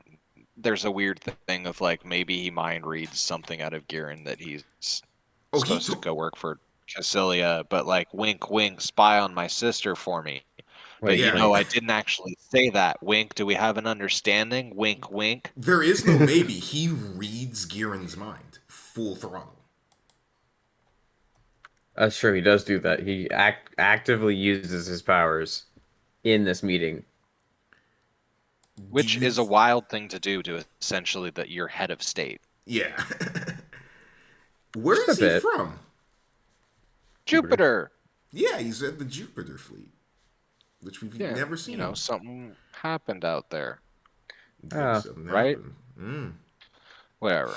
there's a weird thing of like maybe he mind reads something out of Girin that he's Oh, supposed to go work for Challia, but like wink wink, spy on my sister for me. But Yeah. you know I didn't actually say that. Wink, do we have an understanding? Wink wink. There is no maybe. He reads Girin's mind. Full throttle. That's true. He does do that. He actively uses his powers in this meeting. Which is a wild thing to do to essentially that you're head of state. Yeah. Where Just is a he bit. from? Jupiter. Yeah, he's at the Jupiter fleet, which we've Yeah, never seen. You know, something happened out there. You think something right? happened? Whatever.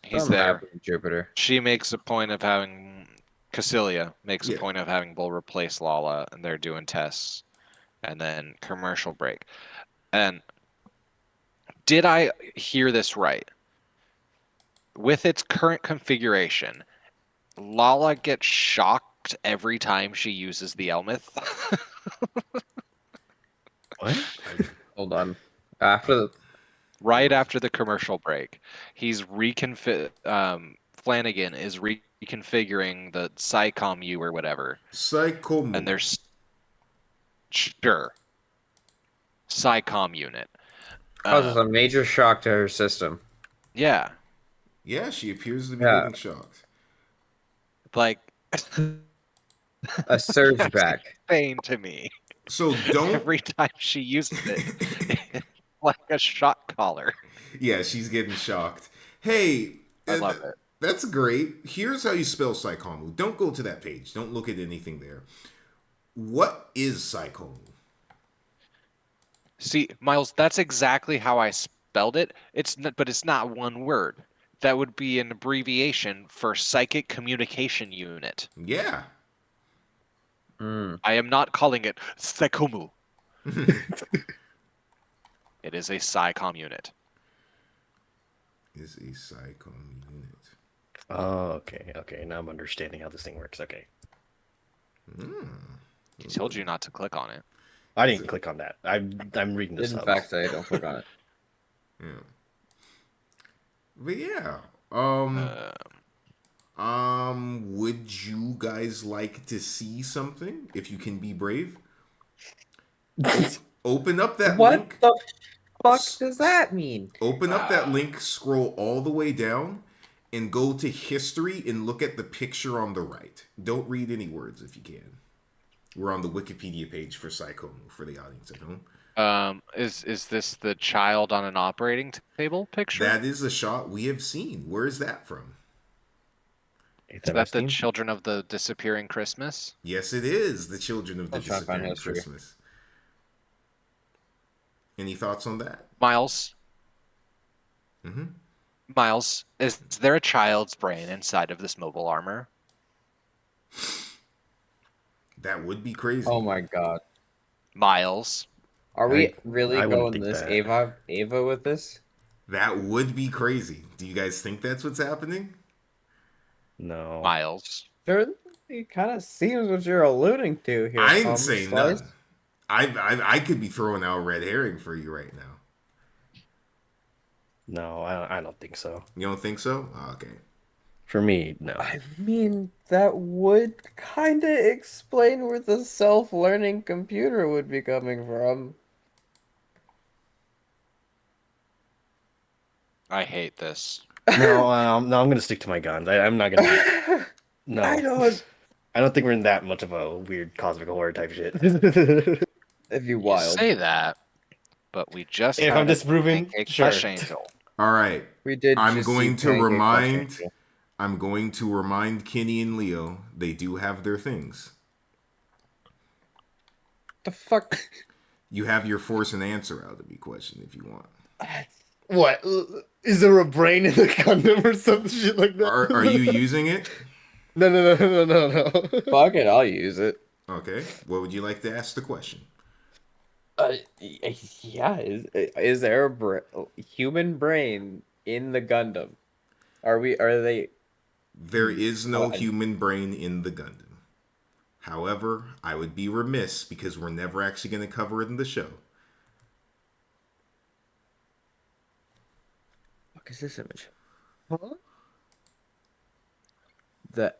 He's Something there. happened with Jupiter. She makes a point of having Challia makes Yeah. a point of having Bull replace Lala, and they're doing tests, and then commercial break. And did I hear this right? With its current configuration, Lala gets shocked every time she uses the Elmith. What? Hold on. After the Right after the commercial break, he's Flanagan is reconfiguring the Psycom U or whatever, Psychomu. and there's sure Psycom unit. causes a major shock to her system. Yeah, Yeah, she appears to be Yeah. getting shocked. like A surge back. insane to me. So don't. Every time she uses it, it's like a shock collar. Yeah, she's getting shocked. Hey, I love it. That's great. Here's how you spell Psychomu. Don't go to that page. Don't look at anything there. What is Psychomu? See, Miles, that's exactly how I spelled it. But it's not one word. That would be an abbreviation for Psychic Communication Unit. Yeah. I am not calling it Psychomu. It is a Psycom unit. Is a Psychom unit. Oh, okay. Okay, now I'm understanding how this thing works. Okay. He told you not to click on it. I didn't click on that. I'm reading Did this in up. fact say don't click on it. Yeah. But yeah. Would you guys like to see something if you can be brave? Open up that What link. the fuck does that mean? Open up that link, scroll all the way down, and go to history and look at the picture on the right. Don't read any words if you can. We're on the Wikipedia page for Psychomu for the audience at home. Is this the child on an operating table picture? That is a shot we have seen. Where is that from? Is that the children of the disappearing Christmas? Yes, it is the children of the I'll try and find disappearing history. Christmas. Any thoughts on that? Miles? Mm-hmm. Miles, is there a child's brain inside of this mobile armor? That would be crazy. Oh my god. Miles? Are we I really wouldn't going think this that. Ava with this? That would be crazy. Do you guys think that's what's happening? No. Miles? Sure, it kind of seems what you're alluding to here. I ain't saying Slice. nothing. I could be throwing out a red herring for you right now. No, I don't think so. You don't think so? Oh, okay. For me, no. I mean, that would kind of explain where the self-learning computer would be coming from. I hate this. No, I'm gonna stick to my guns. I'm not gonna. No, I don't. I don't think we're in that much of a weird cosmic horror type shit. If you You wild. say that, but we just If had I'm a disproven, pancake sure. flesh angel. All right. We did. I'm just going see to Pancake remind- Flesh Angel. I'm going to remind Kenny and Leo they do have their things. The fuck. You have your force and answer out of me question if you want. What? Is there a brain in the Gundam or some shit like that? Are you using it? No. Fuck it, I'll use it. Okay. What would you like to ask the question? Yeah. Is there a human brain in the Gundam? Are they? There is no Oh, human brain in the Gundam. However, I would be remiss because we're never actually going to cover it in the show. What is this image? Huh? The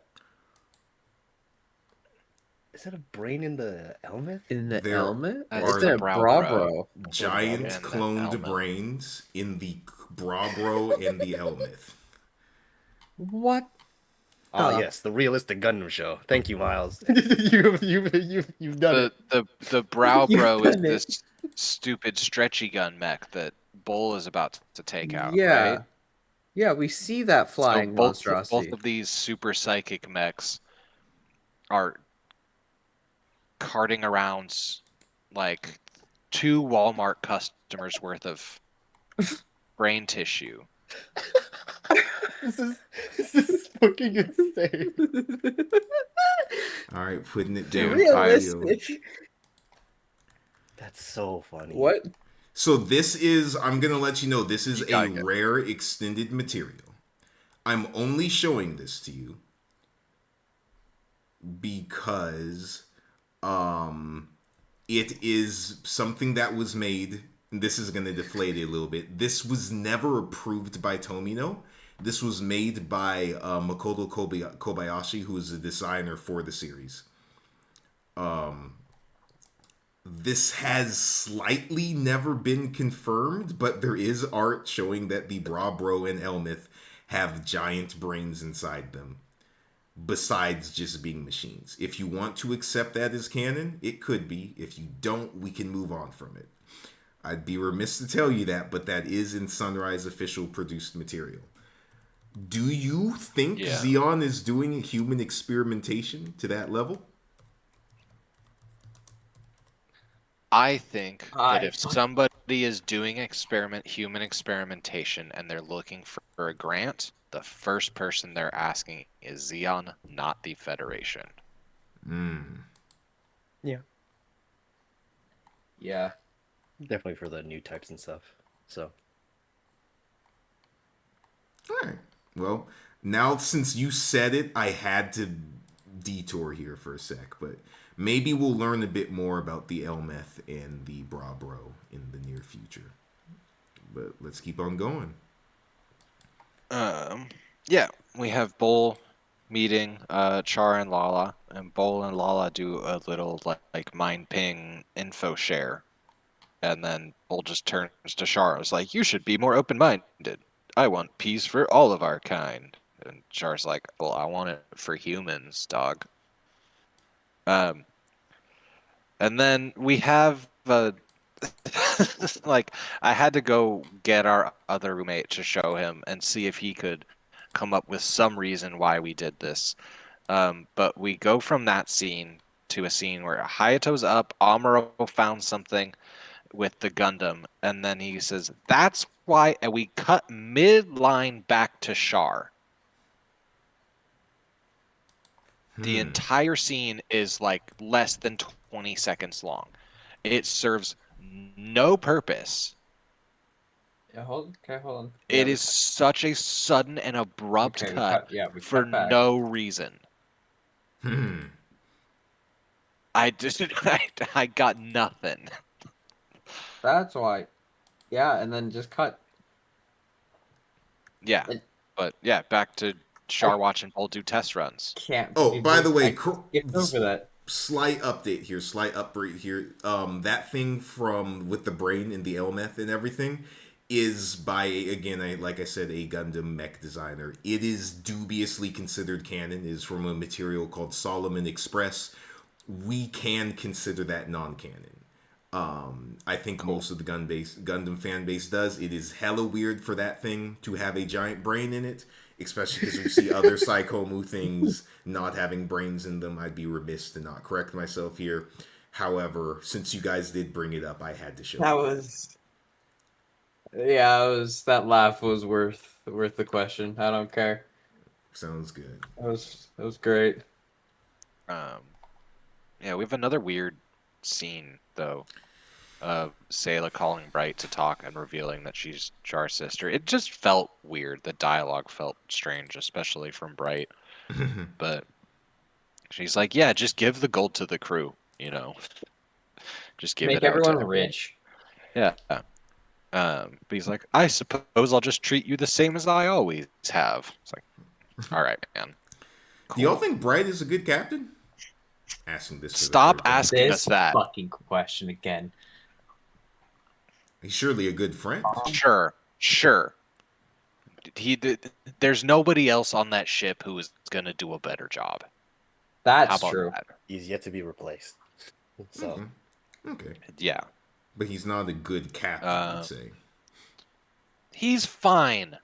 Is that a brain in the helmet? in the There helmet? are It's a Brabro. giant in the cloned helmet. brains in the Brabro and the Elmith. What? Oh yes, the realistic Gundam show. Thank you, Miles. you've done it. The brow You've bro is done it. this stupid stretchy gun mech that Bull is about to take out, Yeah. right? Yeah, we see that flying So monstrosity. both of these super psychic mechs are carting around like 2 Walmart customers worth of brain tissue. This is fucking insane. All right, putting it Dude, down. Realistic. That's so funny. What? So this is, I'm going to let you know, this is You a gotta go. rare extended material. I'm only showing this to you because it is something that was made, and this is going to deflate it a little bit. This was never approved by Tomino. This was made by Makoto Kobayashi, who is a designer for the series. This has slightly never been confirmed, but there is art showing that the Brabro and Elmith have giant brains inside them, besides just being machines. If you want to accept that as canon, it could be. If you don't, we can move on from it. I'd be remiss to tell you that, but that is in Sunrise official produced material. Do you think Yeah. Zeon is doing human experimentation to that level? I think that if fuck- somebody is doing human experimentation and they're looking for a grant, the first person they're asking is Xeon, not the Federation. Yeah. Definitely for the new types and stuff. So All right. Well, now since you said it, I had to detour here for a sec, but maybe we'll learn a bit more about the Elmeth and the Brabro in the near future. But let's keep on going. Yeah, we have Bull meeting Char and Lala, and Bull and Lala do a little like mind ping info share, and then Bull just turns to Char. It's like, you should be more open minded. I want peace for all of our kind. And Char's like, well, I want it for humans, dog. And then we have like, I had to go get our other roommate to show him and see if he could come up with some reason why we did this. But we go from that scene to a scene where Hayato's up, Amuro found something with the Gundam, and then he says, that's why, and we cut mid-line back to Char. The entire scene is like less than 20 seconds long. It serves no purpose. Yeah, hold on. It is such a sudden and abrupt Okay, cut we for cut back. no reason. I just I got nothing. That's why. Yeah, and then just cut. Yeah, It- but yeah, back to Char watching Bull do test runs. Can't. Oh, believe by this. the way, Get over that. slight update here, slight upgrade here. That thing from with the brain and the Elmeth and everything is by, again, like I said, a Gundam mech designer. It is dubiously considered canon. It is from a material called Solomon Express. We can consider that non-canon. I think most of the Gundam fan base does. It is hella weird for that thing to have a giant brain in it, especially because we see other Psychomu things not having brains in them. I'd be remiss to not correct myself here. However, since you guys did bring it up, I had to show That you. was. Yeah, that laugh was worth the question. I don't care. Sounds good. That was great. Yeah, we have another weird scene though of Sayla calling Bright to talk and revealing that she's Char's sister. It just felt weird. The dialogue felt strange, especially from Bright. But she's like, "Yeah, just give the gold to the crew. You know, just give Make it out to everyone everyone." rich. Yeah. But he's like, "I suppose I'll just treat you the same as I always have." It's like, all right, man. Do y'all Cool. think Bright is a good captain? Asking this. For Stop the third time. asking us This that. fucking question again. He's surely a good friend. Sure. There's nobody else on that ship who is gonna do a better job. How That's about true. that? He's yet to be replaced. So Okay, Yeah. but he's not a good captain, I'd say. He's fine.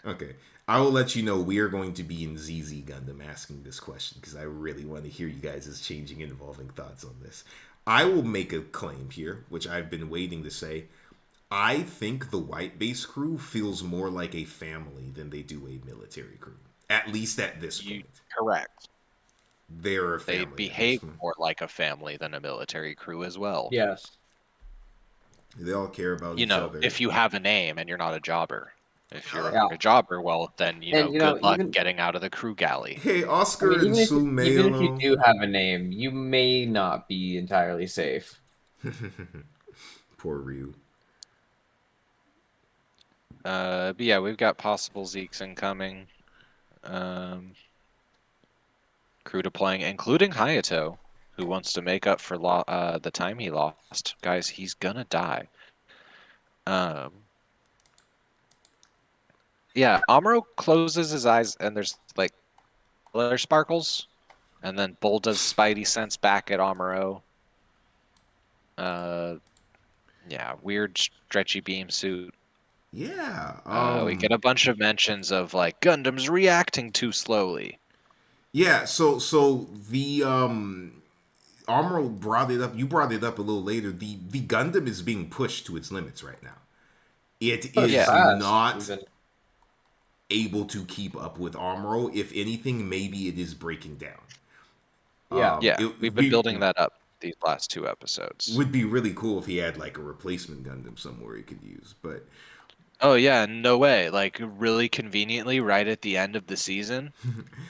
Okay. I will let you know we are going to be in ZZ Gundam asking this question because I really want to hear you guys' changing and evolving thoughts on this. I will make a claim here, which I've been waiting to say. I think the White Base crew feels more like a family than they do a military crew. At least at this point. Correct. They're a family. They at this behave point. more like a family than a military crew as well. Yes. They all care about You each know, other. if you have a name and you're not a jobber. If you're Yeah. a jobber, well, then, you know, And, you know, good luck even- getting out of the crew galley. Hey, Oscar and even if Sumailo. you do have a name, you may not be entirely safe. Poor Ryu. But yeah, we've got possible Zeeks incoming. Crew deploying, including Hayato, who wants to make up for the time he lost. Guys, he's gonna die. Yeah, Amuro closes his eyes and there's like color sparkles, and then Bull does Spidey sense back at Amuro. Yeah, weird stretchy beam suit. Yeah. We get a bunch of mentions of like Gundam's reacting too slowly. Yeah, so the Amuro brought it up. You brought it up a little later. The Gundam is being pushed to its limits right now. It is Yeah. not able to keep up with Amuro. If anything, maybe it is breaking down. Yeah. Yeah, it we've been building that up these last 2 episodes. Would be really cool if he had like a replacement Gundam somewhere he could use, but Oh yeah, no way. Like really conveniently right at the end of the season.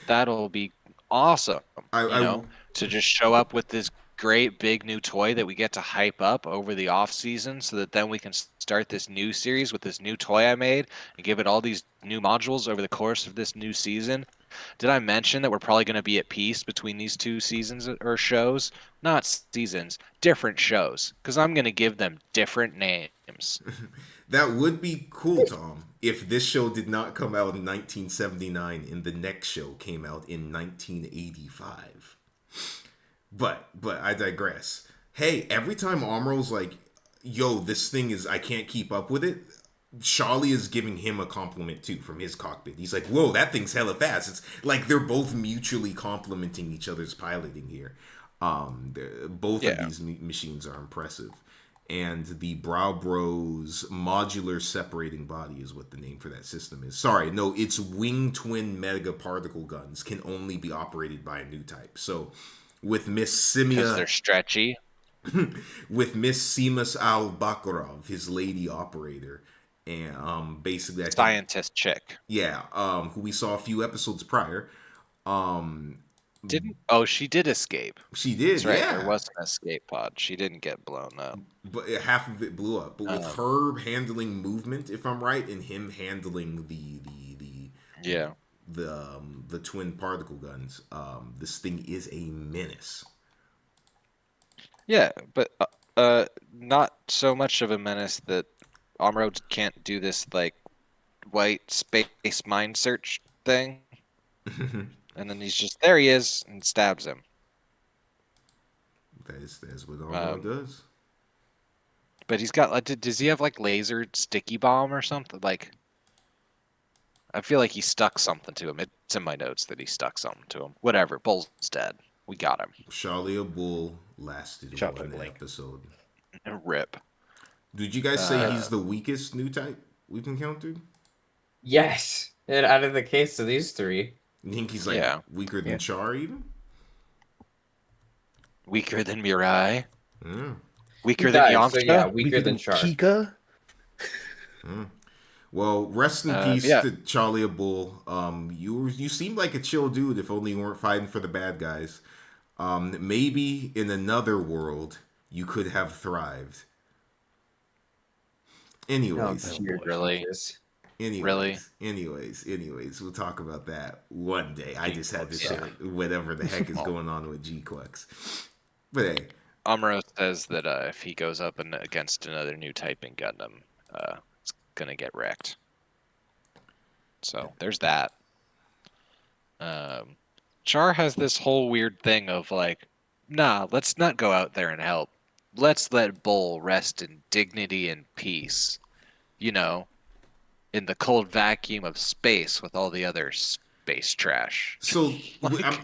That'll be awesome. To just show up with this great big new toy that we get to hype up over the off season so that then we can start this new series with this new toy I made and give it all these new modules over the course of this new season. Did I mention that we're probably going to be at peace between these 2 seasons or shows? Not seasons, different shows, because I'm going to give them different names. that would be cool, Tom, if this show did not come out in 1979 and the next show came out in 1985. But I digress. Hey, every time Amuro's like, yo, this thing is, I can't keep up with it, Challia is giving him a compliment too from his cockpit. He's like, whoa, that thing's hella fast. It's like they're both mutually complimenting each other's piloting here. Both of these machines are impressive. And the Brow Bros modular separating body is what the name for that system is. Sorry, no, it's wing twin mega particle guns can only be operated by a Newtype. So with Miss Simia, because they're stretchy. with Miss Simas Al Bakarov, his lady operator, and basically Scientist chick. Yeah, who we saw a few episodes prior. She did escape. She did. That's right. Yeah. There was an escape pod. She didn't get blown up. But half of it blew up. But with her handling movement, if I'm right, and him handling the twin particle guns, this thing is a menace. Yeah, but not so much of a menace that Amuro can't do this like white space mind search thing. And then there he is, and stabs him. That's what Amuro does. But he's got, does he have like laser sticky bomb or something? Like, I feel like he stuck something to him. It's in my notes that he stuck something to him. Whatever, Bull's dead. We got him. Challia Bull lasted one episode. Rip. Did you guys say he's the weakest new type we've encountered? Yes. And out of the case of these three, You think he's like Yeah. weaker than Yeah. Char even? Weaker than Mirai. Mm. Weaker he than died, so yeah, Yamcha. weaker than Char. Kika? Well, rest in peace Yeah. to Challia Bull. You seemed like a chill dude. If only you weren't fighting for the bad guys. Maybe in another world you could have thrived. Anyways, dear Really? Jesus. Really? anyways, we'll talk about that one day. I just had to G-Quex, share whatever the heck is going on with G-Quex. But hey, Amuro says that if he goes up against another new type in Gundam, it's gonna get wrecked. So there's that. Char has this whole weird thing of like, nah, let's not go out there and help. Let's let Bull rest in dignity and peace. You know, in the cold vacuum of space with all the other space trash. so Like-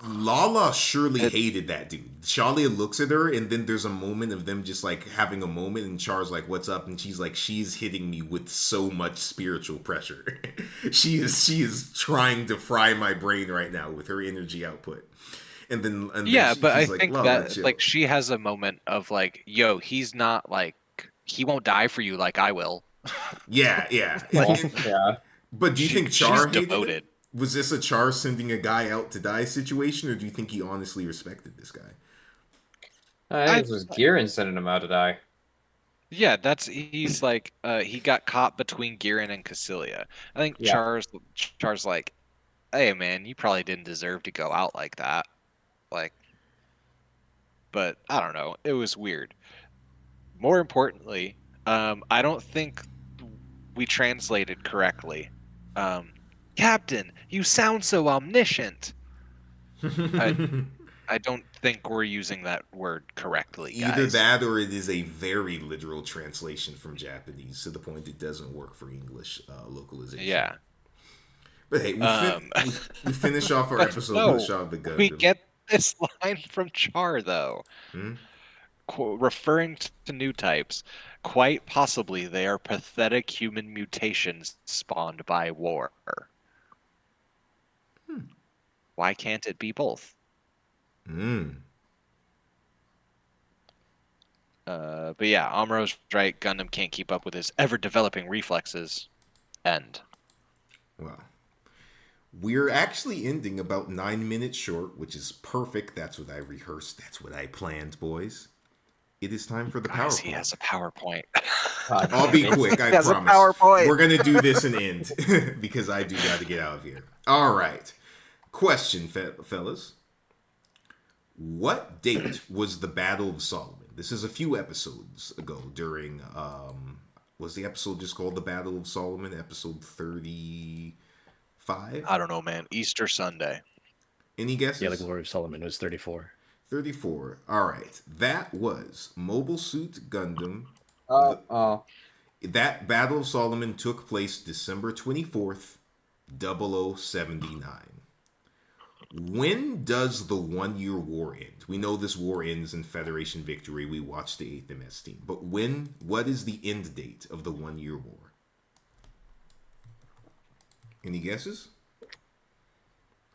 Lala surely hated that dude. Challia looks at her, and then there's a moment of them just like having a moment, and Char's like, "What's up?" And she's like, "She's hitting me with so much spiritual pressure. she is trying to fry my brain right now with her energy output." And then Yeah, but I she's like, think "Lala, that chill." like she has a moment of like, yo, he's not like he won't die for you like I will. yeah. Yeah. But do you think Char she's hated it? devoted. Was this a Char sending a guy out to die situation, or do you think he honestly respected this guy? I think it was Giran sending him out to die. Yeah, he's like he got caught between Giran and Challia. I think Yeah. Char's like, hey man, you probably didn't deserve to go out like that. Like, but I don't know. It was weird. More importantly, I don't think we translated correctly. Captain, you sound so omniscient. I don't think we're using that word correctly, guys. Either that, or it is a very literal translation from Japanese to the point it doesn't work for English localization. Yeah. But hey, we finish off our episode No, with Shaun of the Gundam. we get this line from Char though. Hmm? Referring to new types, quite possibly they are pathetic human mutations spawned by war. Why can't it be both? Mm. But yeah, Amuro's right. Gundam can't keep up with his ever-developing reflexes. End. Well, we're actually ending about 9 minutes short, which is perfect. That's what I rehearsed. That's what I planned, boys. It is time for the Guys, PowerPoint. he has a PowerPoint. God I'll be damn it. quick, I He has a promise. PowerPoint. We're gonna do this and end because I do got to get out of here. All right. Question, fellas. What date was the Battle of Solomon? This is a few episodes ago during was the episode just called the Battle of Solomon, episode 35? I don't know, man. Easter Sunday. Any guesses? Yeah, the Glory of Solomon was 34. 34. All right. That was Mobile Suit Gundam. That Battle of Solomon took place December 24th, 0079. When does the 1 year war end? We know this war ends in Federation victory. We watched the 8th MS team. But what is the end date of the 1 year war? Any guesses?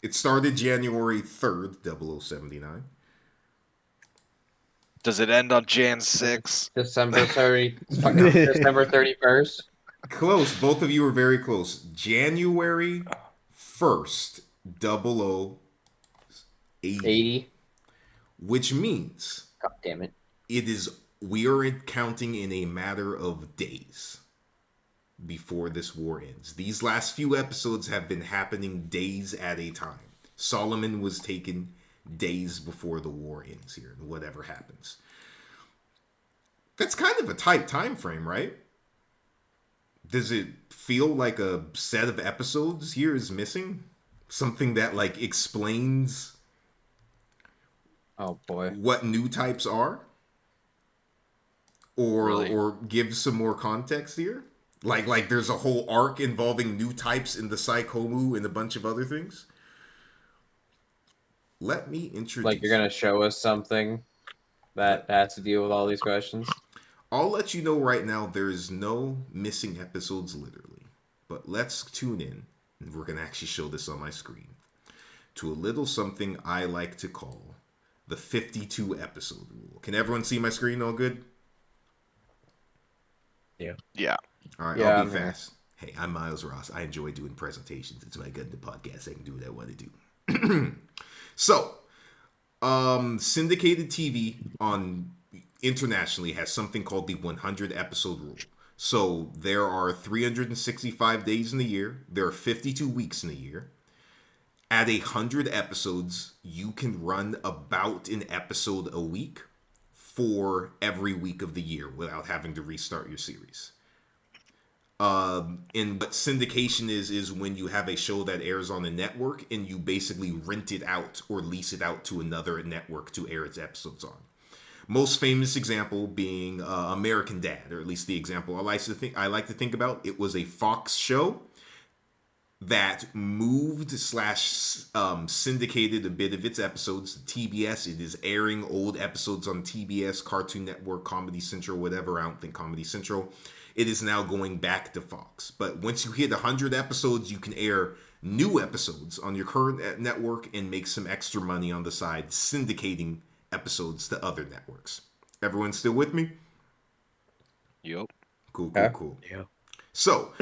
It started January 3rd, 0079. Does it end on Jan 6? December 31st. Close. Both of you were very close. January 1st, 0080. 80. Which means God damn it. we are counting in a matter of days before this war ends. These last few episodes have been happening days at a time. Solomon was taken days before the war ends here, and whatever happens. That's kind of a tight time frame, right? Does it feel like a set of episodes here is missing? Something that like explains Oh boy. what new types are? Or Really? or give some more context here? Like there's a whole arc involving new types in the Psychomu and a bunch of other things? Let me introduce. Like you're gonna show us something that has to deal with all these questions? I'll let you know right now there is no missing episodes literally. But let's tune in, and we're going to actually show this on my screen, to a little something I like to call the 52 episode rule. Can everyone see my screen all good? Yeah. Yeah. All right, Yeah, I'll I'm be here. fast. Hey, I'm Miles Ross. I enjoy doing presentations. It's my Gundam podcast. I can do what I want to do. So, syndicated TV on internationally has something called the 100 episode rule. So there are 365 days in a year. There are 52 weeks in a year. At 100 episodes, you can run about an episode a week for every week of the year without having to restart your series. And what syndication is when you have a show that airs on a network and you basically rent it out or lease it out to another network to air its episodes on. Most famous example being American Dad, or at least the example I like to think about. It was a Fox show that moved / syndicated a bit of its episodes to TBS. It is airing old episodes on TBS, Cartoon Network, Comedy Central, whatever. I don't think Comedy Central. It is now going back to Fox. But once you hit 100 episodes, you can air new episodes on your current network and make some extra money on the side, syndicating episodes to other networks. Everyone still with me? Yup. Cool. Yeah. So,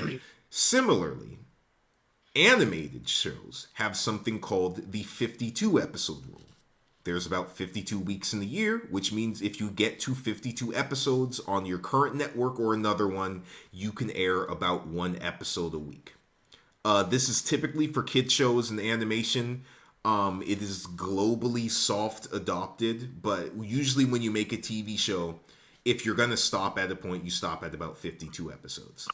similarly, animated shows have something called the 52 episode rule. There's about 52 weeks in the year, which means if you get to 52 episodes on your current network or another one, you can air about one episode a week. This is typically for kid shows and animation. It is globally soft adopted, but usually when you make a TV show, if you're going to stop at a point, you stop at about 52 episodes.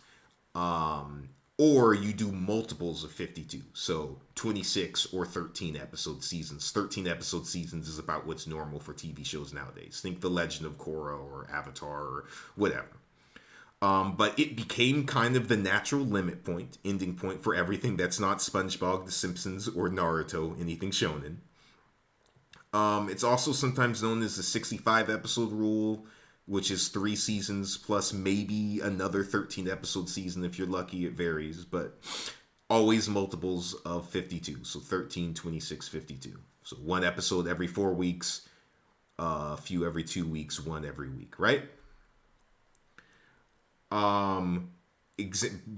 Or you do multiples of 52, so 26 or 13 episode seasons. 13 episode seasons is about what's normal for TV shows nowadays. Think The Legend of Korra or Avatar or whatever. But it became kind of the natural limit point, ending point for everything that's not SpongeBob, The Simpsons, or Naruto, anything shonen. It's also sometimes known as the 65 episode rule, which is 3 seasons plus maybe another 13 episode season if you're lucky. It varies, but always multiples of 52. So 13, 26, 52. So one episode every 4 weeks, a few every 2 weeks, one every week, right?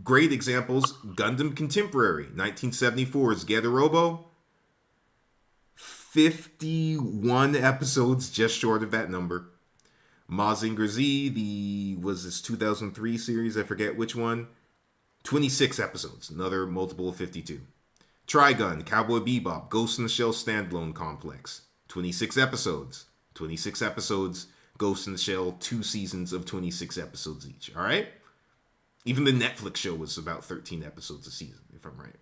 Great examples: Gundam Contemporary, 1974's Getter-Robo. 51 episodes, just short of that number. Mazinger Z, was this 2003 series? I forget which one. 26 episodes, another multiple of 52. Trigun, Cowboy Bebop, Ghost in the Shell standalone complex. 26 episodes. 26 episodes, Ghost in the Shell, 2 seasons of 26 episodes each. All right? Even the Netflix show was about 13 episodes a season, if I'm right.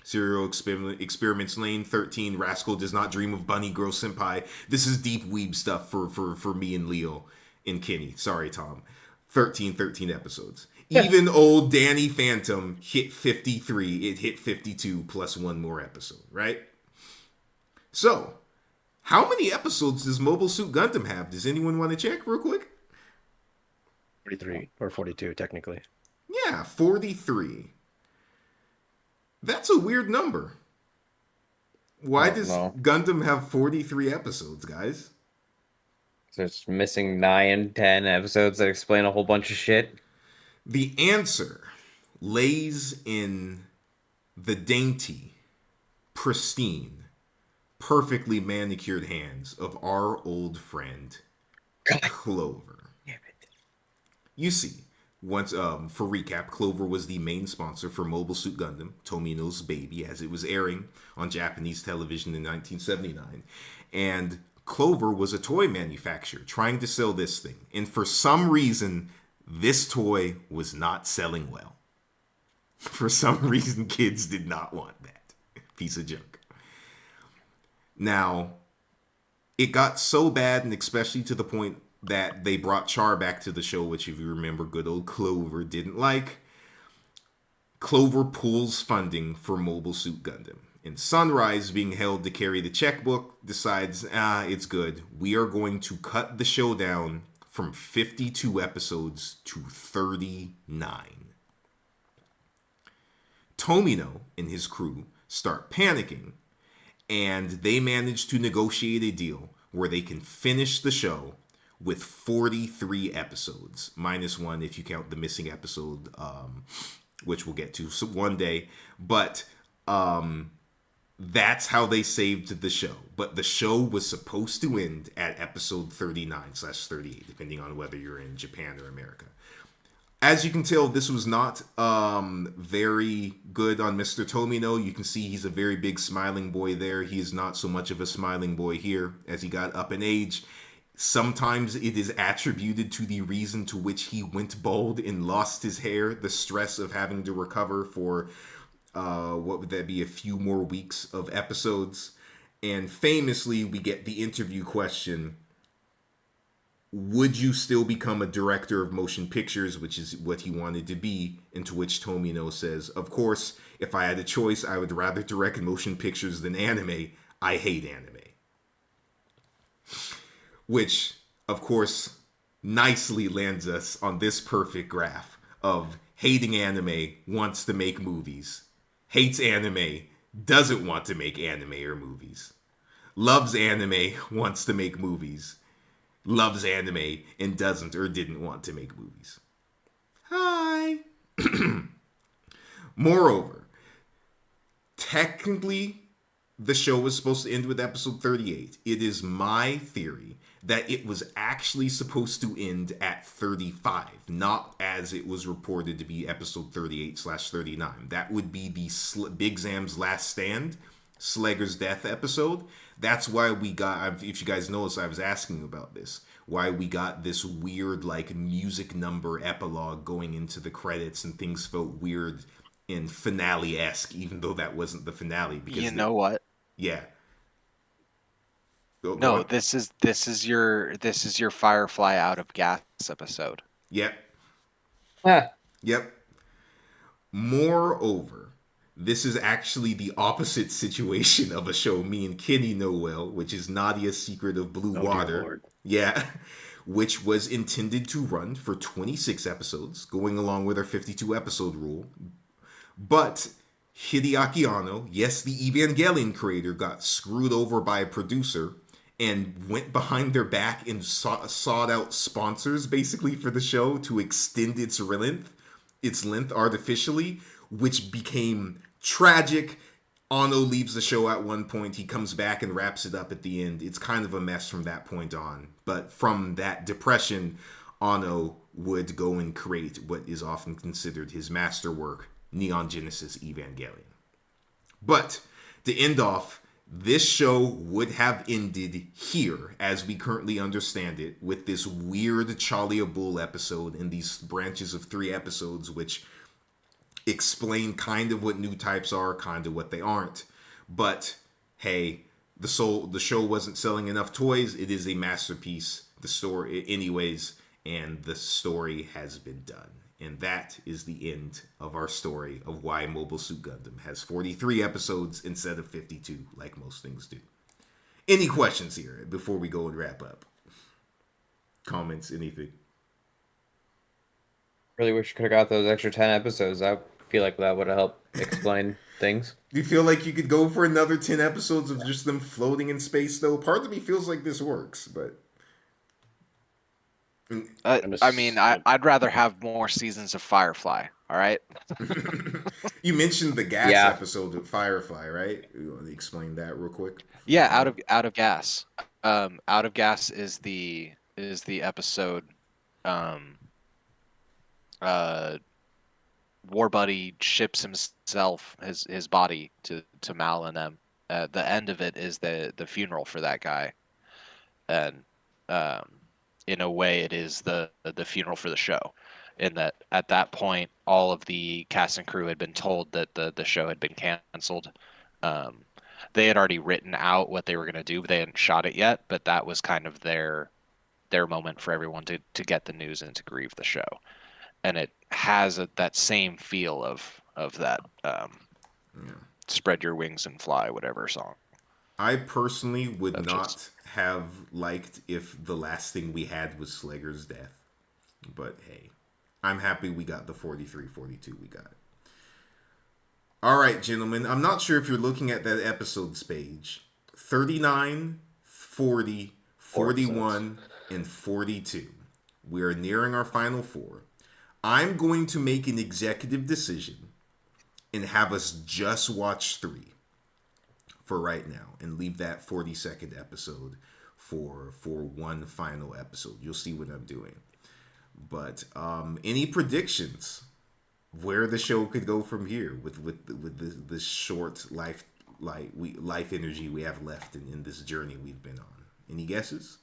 Serial Experiments Lane, 13. Rascal Does Not Dream of Bunny Girl Senpai. This is deep weeb stuff for me and Leo and Kenny. Sorry, Tom. 13 episodes. Even old Danny Phantom hit 53. It hit 52 plus one more episode, right? So, how many episodes does Mobile Suit Gundam have? Does anyone want to check real quick? 43 or 42, technically. Yeah, 43. That's a weird number. Why does Gundam have 43 episodes, guys? So it's missing 9, 10 episodes that explain a whole bunch of shit. The answer lays in the dainty, pristine, perfectly manicured hands of our old friend, Clover. You see, once, for recap, Clover was the main sponsor for Mobile Suit Gundam, Tomino's baby, as it was airing on Japanese television in 1979. And Clover was a toy manufacturer trying to sell this thing. And for some reason, this toy was not selling well. For some reason, kids did not want that piece of junk. Now, it got so bad, and especially to the point that they brought Char back to the show, which, if you remember, good old Clover didn't like. Clover pulls funding for Mobile Suit Gundam. And Sunrise, being held to carry the checkbook, decides, it's good. We are going to cut the show down from 52 episodes to 39. Tomino and his crew start panicking, and they manage to negotiate a deal where they can finish the show with 43 episodes, minus one if you count the missing episode, which we'll get to one day. But that's how they saved the show. But the show was supposed to end at episode 39/38, depending on whether you're in Japan or America. As you can tell, this was not very good on Mr. Tomino. You can see he's a very big smiling boy there. He is not so much of a smiling boy here as he got up in age. Sometimes it is attributed to the reason to which he went bald and lost his hair, the stress of having to recover for, what would that be, a few more weeks of episodes. And famously, we get the interview question, would you still become a director of motion pictures, which is what he wanted to be, into which Tomino says, of course, if I had a choice, I would rather direct motion pictures than anime. I hate anime. Which, of course, nicely lands us on this perfect graph of hating anime, wants to make movies, hates anime, doesn't want to make anime or movies, loves anime, wants to make movies, loves anime, and doesn't or didn't want to make movies. Hi! Moreover, technically, the show was supposed to end with episode 38. It is my theory that it was actually supposed to end at 35, not as it was reported to be episode 38/39. That would be the Big Zam's Last Stand, Slager's death episode. That's why we got, if you guys notice, I was asking about this, why we got this weird, like, music number epilogue going into the credits, and things felt weird and finale-esque, even though that wasn't the finale. Because You know what? Yeah. Go No, on. this is your Firefly out of gas episode. Yep. Ah, Yep. Moreover, this is actually the opposite situation of a show me and Kenny know well, which is Nadia's Secret of Blue Oh, dear Water. Lord. Yeah. Which was intended to run for 26 episodes, going along with our 52 episode rule. But Hideaki Anno, yes, the Evangelion creator, got screwed over by a producer and went behind their back and sought out sponsors basically for the show to extend its length artificially, which became tragic. Anno leaves the show at one point. He comes back and wraps it up at the end. It's kind of a mess from that point on. But from that depression, Anno would go and create what is often considered his masterwork, Neon Genesis Evangelion. But to end off, this show would have ended here, as we currently understand it, with this weird Chhallia Bull episode and these branches of 3 episodes, which explain kind of what new types are, kind of what they aren't. But hey, the show wasn't selling enough toys. It is a masterpiece, the story, anyways, and the story has been done. And that is the end of our story of why Mobile Suit Gundam has 43 episodes instead of 52, like most things do. Any questions here before we go and wrap up? Comments, anything? really wish you could have got those extra 10 episodes. I feel like that would have helped explain things. Do you feel like you could go for another 10 episodes of just them floating in space, though? Part of me feels like this works, but... I mean, I'd rather have more seasons of Firefly. All right. You mentioned the gas Yeah. episode of Firefly, right? You want to explain that real quick? Yeah, out of gas. Out of gas is the episode. War Buddy ships himself, his body to Mal and them. The end of it is the funeral for that guy, and in a way, it is the funeral for the show. In that, at that point, all of the cast and crew had been told that the show had been canceled. They had already written out what they were going to do, but they hadn't shot it yet. But that was kind of their moment for everyone to get the news and to grieve the show. And it has that same feel of that "Spread Your Wings and Fly" whatever song. I personally would Of not just- have liked if the last thing we had was Slager's death. But hey, I'm happy we got the 43, 42 we got. All right, gentlemen. I'm not sure if you're looking at that episodes page. 39, 40, 41, and 42. We are nearing our final four. I'm going to make an executive decision and have us just watch 3 for right now and leave that 42nd episode for one final episode. You'll see what I'm doing. But any predictions where the show could go from here with this short life energy we have left in this journey we've been on? Any guesses?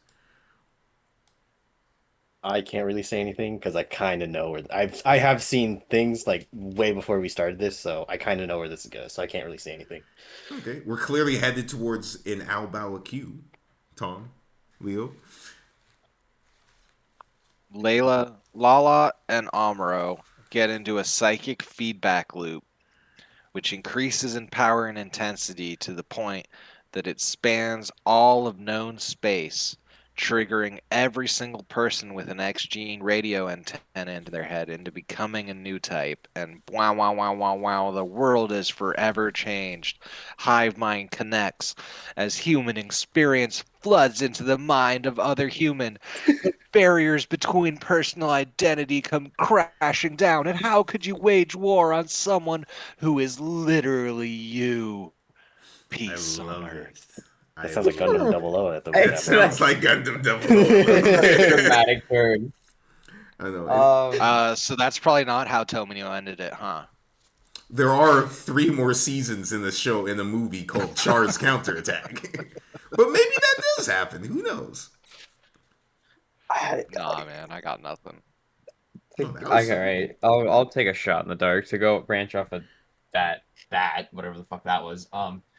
I can't really say anything because I kind of know where I have seen things like way before we started this, so I kind of know where this is going. So I can't really say anything. Okay, we're clearly headed towards an Albawa Q. Tom, Leo. Layla, Lala, and Amuro get into a psychic feedback loop, which increases in power and intensity to the point that it spans all of known space, triggering every single person with an X-gene radio antenna into their head into becoming a new type. And wow, wow, wow, wow, wow, the world is forever changed. Hive mind connects as human experience floods into the mind of other human. Barriers between personal identity come crashing down. And how could you wage war on someone who is literally you? Peace on Earth. That sounds like Gundam 00 at the It sounds like Gundam 00. Dramatic turn. I know. So that's probably not how Tomino ended it, huh? There are 3 more seasons in the show, in a movie called Char's Counterattack. But maybe that does happen. Who knows? Nah, man, I got nothing. Alright, I'll take a shot in the dark to go branch off of that whatever the fuck that was.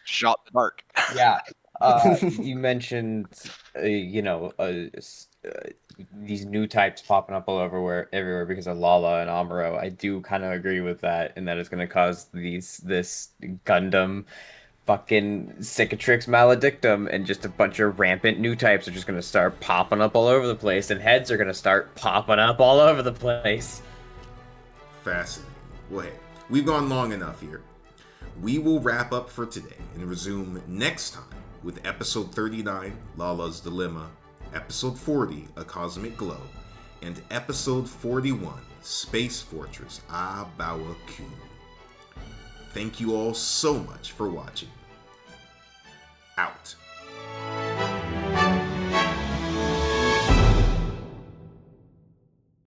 Shot in the dark. Yeah. You mentioned, these new types popping up all everywhere because of Lala and Amuro. I do kind of agree with that, and that it's going to cause this Gundam fucking cicatrix maledictum, and just a bunch of rampant new types are just going to start popping up all over the place, and heads are going to start popping up all over the place. Fascinating. Well, hey, we've gone long enough here. We will wrap up for today and resume next time with episode 39, Lala's Dilemma, episode 40, A Cosmic Glow, and episode 41, Space Fortress Abawa Q. Thank you all so much for watching.